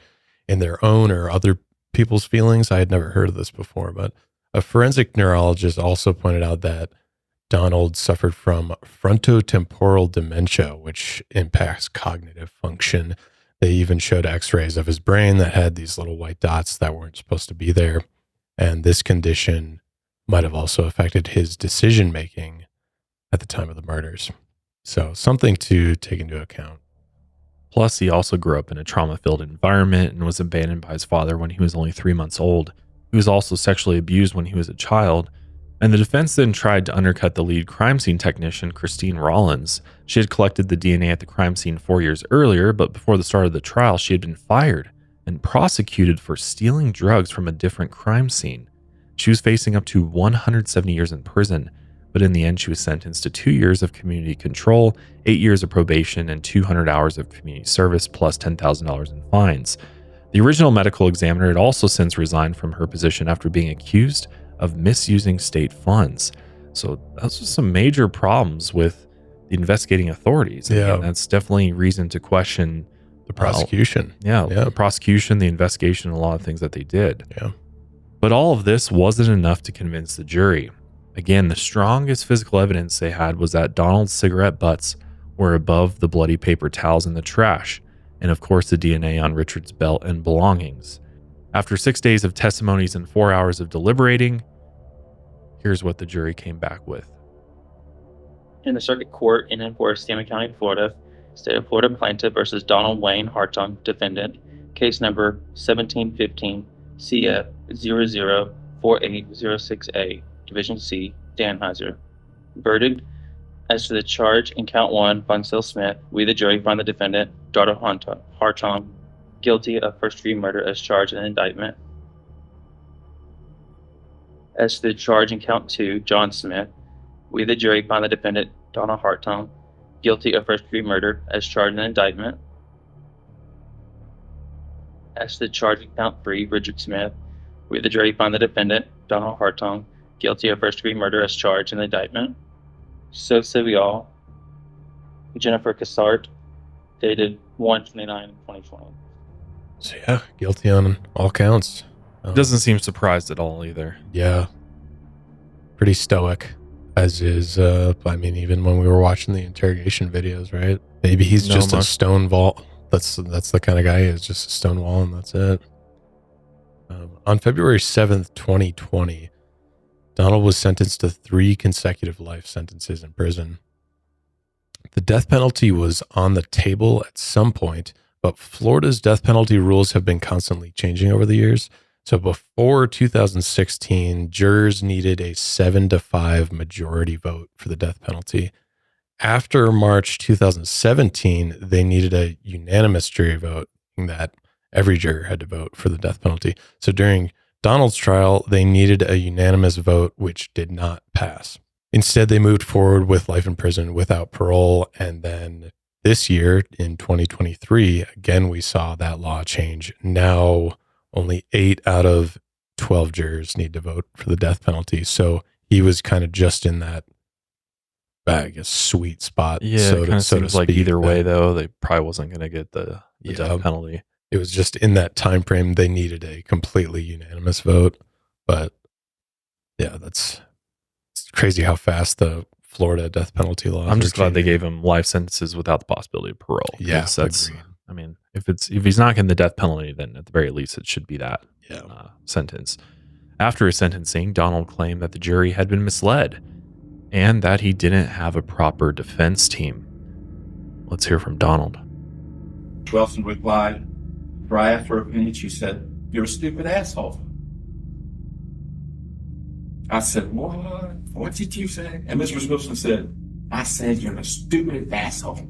in their own or other people's feelings. I had never heard of this before, but a forensic neurologist also pointed out that Donald suffered from frontotemporal dementia, which impacts cognitive function. They even showed x-rays of his brain that had these little white dots that weren't supposed to be there. And this condition might have also affected his decision-making at the time of the murders. So something to take into account. Plus, he also grew up in a trauma-filled environment and was abandoned by his father when he was only 3 months old. He was also sexually abused when he was a child. And the defense then tried to undercut the lead crime scene technician, Christine Rollins. She had collected the DNA at the crime scene 4 years earlier, but before the start of the trial, she had been fired and prosecuted for stealing drugs from a different crime scene. She was facing up to 170 years in prison, but in the end, she was sentenced to 2 years of community control, 8 years of probation, and 200 hours of community service, plus $10,000 in fines. The original medical examiner had also since resigned from her position after being accused of misusing state funds. So those are some major problems with the investigating authorities. Yeah. And that's definitely reason to question the prosecution. The prosecution, the investigation, a lot of things that they did. Yeah. But all of this wasn't enough to convince the jury. Again, the strongest physical evidence they had was that Donald's cigarette butts were above the bloody paper towels in the trash, and of course the DNA on Richard's belt and belongings. After 6 days of testimonies and 4 hours of deliberating, here's what the jury came back with. In the circuit court in and for Stanley County, Florida, State of Florida plaintiff versus Donald Wayne Hartung, defendant, case number 1715 CF 004806A, Division C, Danheiser. Verdict: as to the charge in count 1, Von Smith, we the jury find the defendant, Donald Hartung, guilty of first-degree murder as charged in the indictment. As to the charge in count 2, John Smith, we the jury find the defendant, Donald Hartung, guilty of first-degree murder as charged in the indictment. As to the charge in count 3, Richard Smith, we the jury find the defendant, Donald Hartung, guilty of first-degree murder as charged in the indictment. So say we all. Jennifer Cassart, dated 1/29/2020. So yeah, guilty on all counts. Doesn't seem surprised at all either. Yeah. Pretty stoic, as is, I mean, even when we were watching the interrogation videos, right? Maybe he's just a stone wall. That's the kind of guy he is, just a stone wall, and that's it. On February 7th, 2020, Donald was sentenced to 3 consecutive life sentences in prison. The death penalty was on the table at some point, but Florida's death penalty rules have been constantly changing over the years. So before 2016, jurors needed a 7-5 majority vote for the death penalty. After March 2017, they needed a unanimous jury vote, that every juror had to vote for the death penalty. So during Donald's trial, they needed a unanimous vote, which did not pass. Instead, they moved forward with life in prison without parole. And then this year, in 2023, again, we saw that law change. Now, only 8 out of 12 jurors need to vote for the death penalty. So he was kind of just in that, I guess, sweet spot. Yeah, it kind of seems like either way, though, they probably wasn't going to get the death penalty. It was just in that time frame, they needed a completely unanimous vote. But yeah, it's crazy how fast the Florida death penalty laws. I'm just glad they gave him life sentences without the possibility of parole. Yeah, that's. I mean, if he's not getting the death penalty, then at the very least it should be that sentence. After his sentencing, Donald claimed that the jury had been misled and that he didn't have a proper defense team. Let's hear from Donald. Wilson replied, right after a minute, she said, "You're a stupid asshole." I said, "What? What did you say?" And Mr. Wilson said, "I said you're a stupid asshole."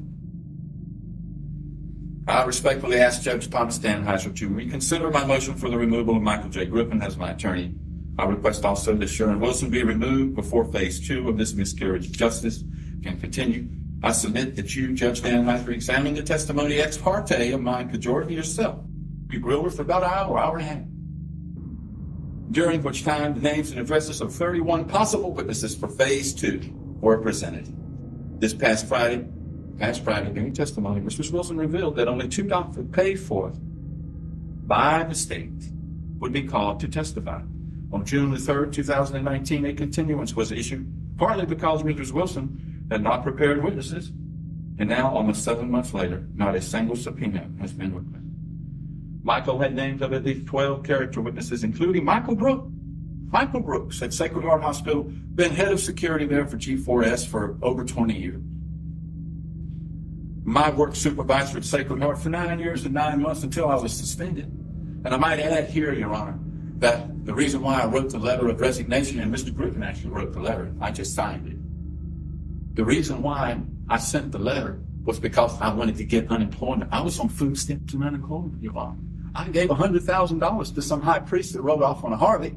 I respectfully ask Judge Thomas Danheiser to reconsider my motion for the removal of Michael J. Griffin as my attorney. I request also that Sharon Wilson be removed before phase 2 of this miscarriage of justice can continue. I submit that you, Judge Danheiser, examine the testimony ex parte of my pejorative yourself. You grilled her for about an hour and a half, during which time the names and addresses of 31 possible witnesses for phase 2 were presented. This past Friday during testimony, Mr. Wilson revealed that only 2 doctors paid for it by mistake would be called to testify. On June the 3rd, 2019, a continuance was issued, partly because Mr. Wilson had not prepared witnesses. And now, almost 7 months later, not a single subpoena has been requested. Michael had names of at least 12 character witnesses, including Michael Brooks. Michael Brooks at Sacred Heart Hospital, been head of security there for G4S for over 20 years. My work supervisor at Sacred Heart for 9 years and 9 months until I was suspended. And I might add here, Your Honor, that the reason why I wrote the letter of resignation, and Mr. Griffin actually wrote the letter, I just signed it. The reason why I sent the letter was because I wanted to get unemployment. I was on food stamps and unemployment, Your Honor. I gave $100,000 to some high priest that rode off on a Harley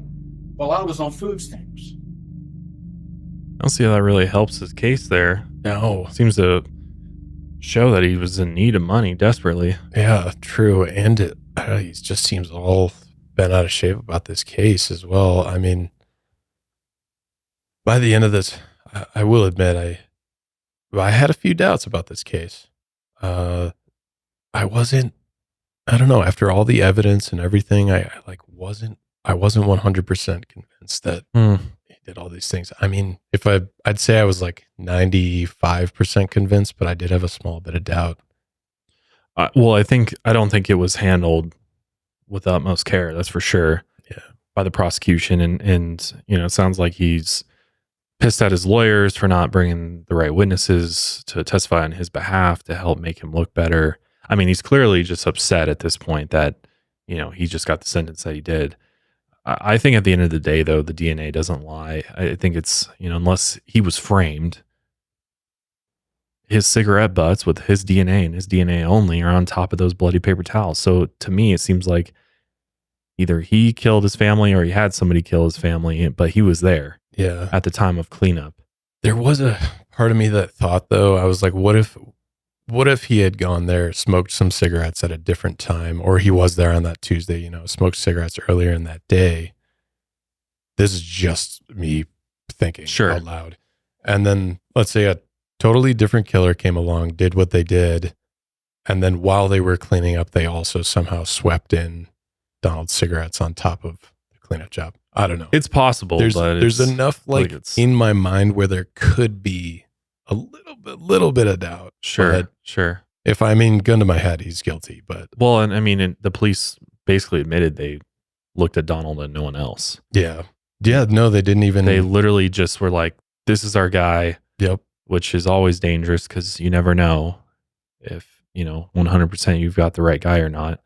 while I was on food stamps. I don't see how that really helps his case there. No. Seems to show that he was in need of money desperately. Yeah, true. And he just seems all bent out of shape about this case as well. I mean, by the end of this, I will admit I had a few doubts about this case. I wasn't, I don't know, after all the evidence and everything, I wasn't 100% convinced that he did all these things. I mean, I'd say I was like 95% convinced, but I did have a small bit of doubt. Well, I don't think it was handled with the utmost care. That's for sure. Yeah. By the prosecution. And, you know, it sounds like he's pissed at his lawyers for not bringing the right witnesses to testify on his behalf to help make him look better. I mean, he's clearly just upset at this point that, you know, he just got the sentence that he did. I think at the end of the day, though, the DNA doesn't lie. I think it's, you know, unless he was framed, his cigarette butts with his DNA and his DNA only are on top of those bloody paper towels. So to me, it seems like either he killed his family or he had somebody kill his family, but he was there at the time of cleanup. There was a part of me that thought, though, I was like, what if he had gone there, smoked some cigarettes at a different time, or he was there on that Tuesday, you know, smoked cigarettes earlier in that day? This is just me thinking out loud. And then let's say a totally different killer came along, did what they did, and then while they were cleaning up, they also somehow swept in Donald's cigarettes on top of the cleanup job. I don't know. It's possible. There's enough like in my mind where there could be a little bit of doubt. Sure. If gun to my head, he's guilty. But well, and I mean, the police basically admitted they looked at Donald and no one else. Yeah. No, they didn't even. They literally just were like, "This is our guy." Yep. Which is always dangerous because you never know if 100% you've got the right guy or not.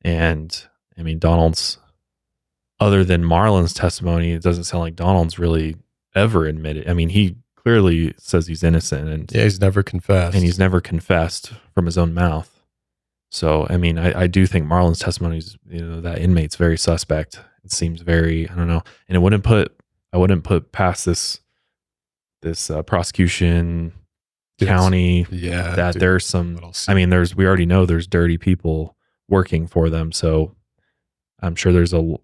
And I mean, Donald's, other than Marlon's testimony, it doesn't sound like Donald's really ever admitted. I mean, he clearly says he's innocent, and he's never confessed, and he's never confessed from his own mouth. So, I mean, I do think Marlon's testimony is, that inmate's very suspect. It seems very, I don't know, and I wouldn't put past this prosecution county that there's some. I mean, we already know there's dirty people working for them, so I'm sure there's a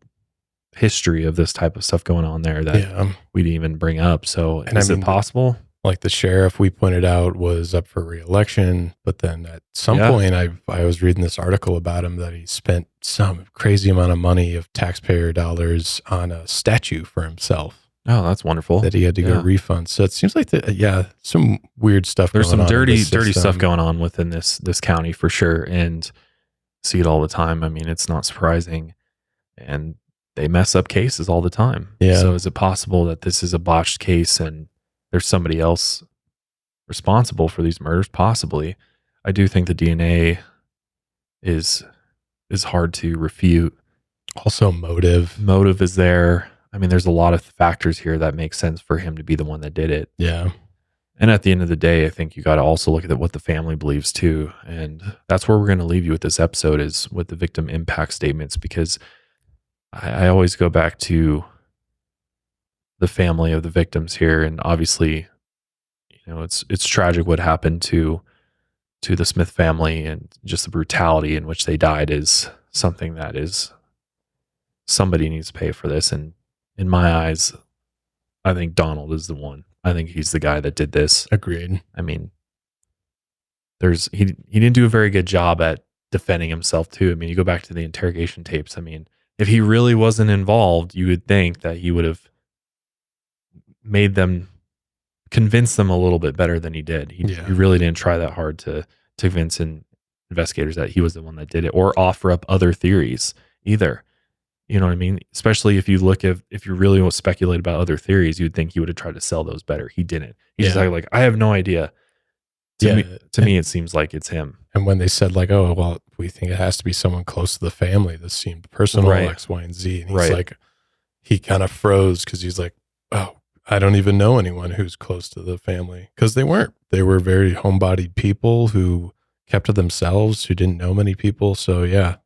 history of this type of stuff going on there that we didn't even bring up. So is it possible? Like the sheriff we pointed out was up for re-election, but then at some point I was reading this article about him that he spent some crazy amount of money of taxpayer dollars on a statue for himself. Oh, that's wonderful. That he had to go refund. So it seems like some weird stuff. There's some dirty stuff going on within this county for sure, and see it all the time. I mean, it's not surprising, and they mess up cases all the time. Yeah. So is it possible that this is a botched case and there's somebody else responsible for these murders? Possibly. I do think the DNA is hard to refute. Also motive. Motive is there. I mean, there's a lot of factors here that make sense for him to be the one that did it. Yeah. And at the end of the day, I think you got to also look at what the family believes too. And that's where we're going to leave you with this episode, is with the victim impact statements, because I always go back to the family of the victims here. And obviously, it's tragic what happened to the Smith family, and just the brutality in which they died is something that is, somebody needs to pay for this. And in my eyes, I think Donald is the one. I think he's the guy that did this. Agreed. I mean, he didn't do a very good job at defending himself too. I mean, you go back to the interrogation tapes. I mean, if he really wasn't involved, you would think that he would have convinced them a little bit better than he did. He really didn't try that hard to convince investigators that he was the one that did it, or offer up other theories either. You know what I mean? Especially if you really want to speculate about other theories, you'd think he would have tried to sell those better. He didn't. He's just like, I have no idea. To me, it seems like it's him. And when they said like, oh, well, we think it has to be someone close to the family, this seemed personal, X, Y, and Z. And he's like, he kind of froze because he's like, oh, I don't even know anyone who's close to the family. Because they weren't. They were very homebodied people who kept to themselves, who didn't know many people. So yeah,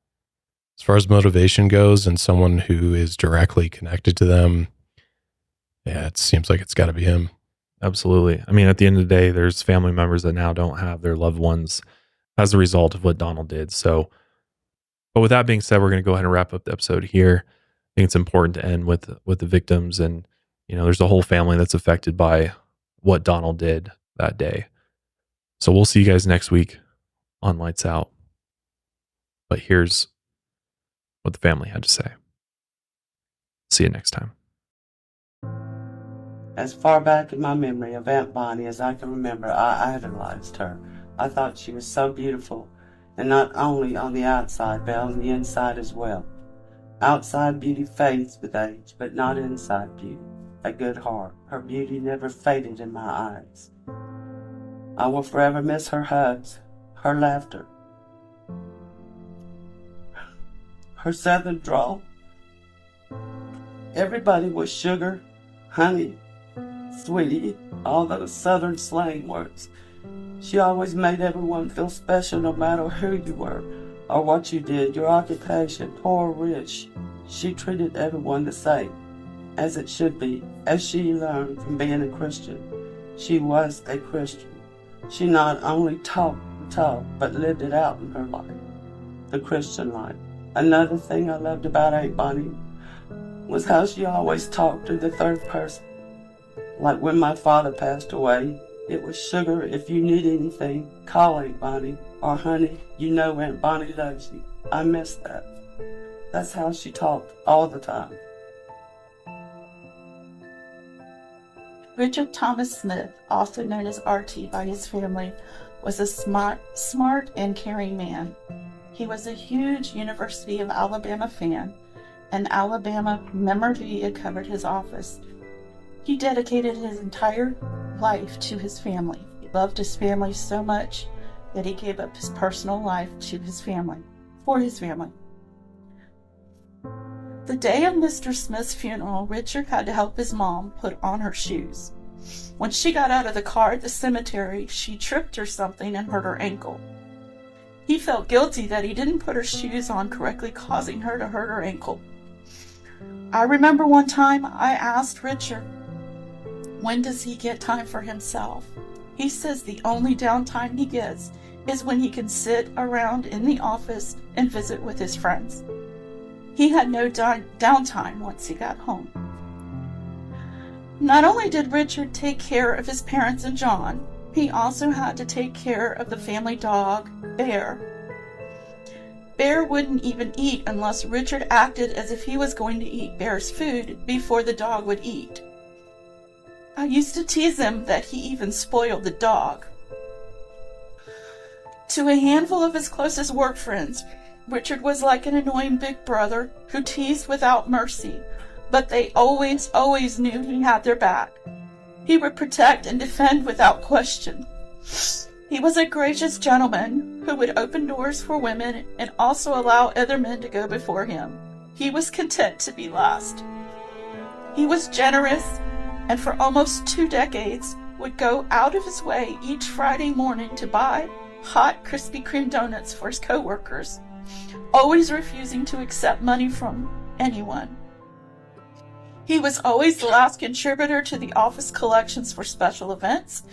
as far as motivation goes and someone who is directly connected to them, yeah, it seems like it's got to be him. Absolutely. I mean, at the end of the day, there's family members that now don't have their loved ones as a result of what Donald did. So, but with that being said, we're going to go ahead and wrap up the episode here. I think it's important to end with the victims, and there's a whole family that's affected by what Donald did that day. So we'll see you guys next week on Lights Out. But here's what the family had to say. See you next time. As far back in my memory of Aunt Bonnie as I can remember, I idolized her. I thought she was so beautiful, and not only on the outside, but on the inside as well. Outside beauty fades with age, but not inside beauty. A good heart. Her beauty never faded in my eyes. I will forever miss her hugs, her laughter, her southern drawl. Everybody was sugar, honey, sweetie, all those southern slang words. She always made everyone feel special no matter who you were or what you did, your occupation, poor or rich. She treated everyone the same, as it should be, as she learned from being a Christian. She was a Christian. She not only taught, but lived it out in her life, the Christian life. Another thing I loved about Aunt Bonnie was how she always talked to the third person. Like when my father passed away, it was sugar, if you need anything, call Aunt Bonnie, or honey, you know Aunt Bonnie loves you. I miss that. That's how she talked all the time. Richard Thomas Smith, also known as RT by his family, was a smart and caring man. He was a huge University of Alabama fan, and Alabama memorabilia covered his office. He dedicated his entire life to his family. He loved his family so much that he gave up his personal life to his family, for his family. The day of Mr. Smith's funeral, Richard had to help his mom put on her shoes. When she got out of the car at the cemetery, she tripped or something and hurt her ankle. He felt guilty that he didn't put her shoes on correctly, causing her to hurt her ankle. I remember one time I asked Richard, when does he get time for himself? He says the only downtime he gets is when he can sit around in the office and visit with his friends. He had no downtime once he got home. Not only did Richard take care of his parents and John, he also had to take care of the family dog, Bear. Bear wouldn't even eat unless Richard acted as if he was going to eat Bear's food before the dog would eat. I used to tease him that he even spoiled the dog. To a handful of his closest work friends, Richard was like an annoying big brother who teased without mercy, but they always knew he had their back. He would protect and defend without question. He was a gracious gentleman who would open doors for women and also allow other men to go before him. He was content to be last. He was generous, and for almost 2 decades would go out of his way each Friday morning to buy hot Krispy Kreme donuts for his co-workers, always refusing to accept money from anyone. He was always the last contributor to the office collections for special events,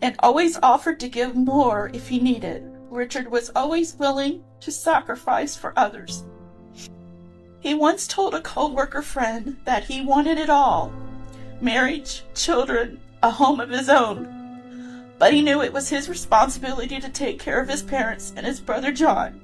and always offered to give more if he needed. Richard was always willing to sacrifice for others. He once told a co-worker friend that he wanted it all: marriage, children, a home of his own. But he knew it was his responsibility to take care of his parents and his brother John.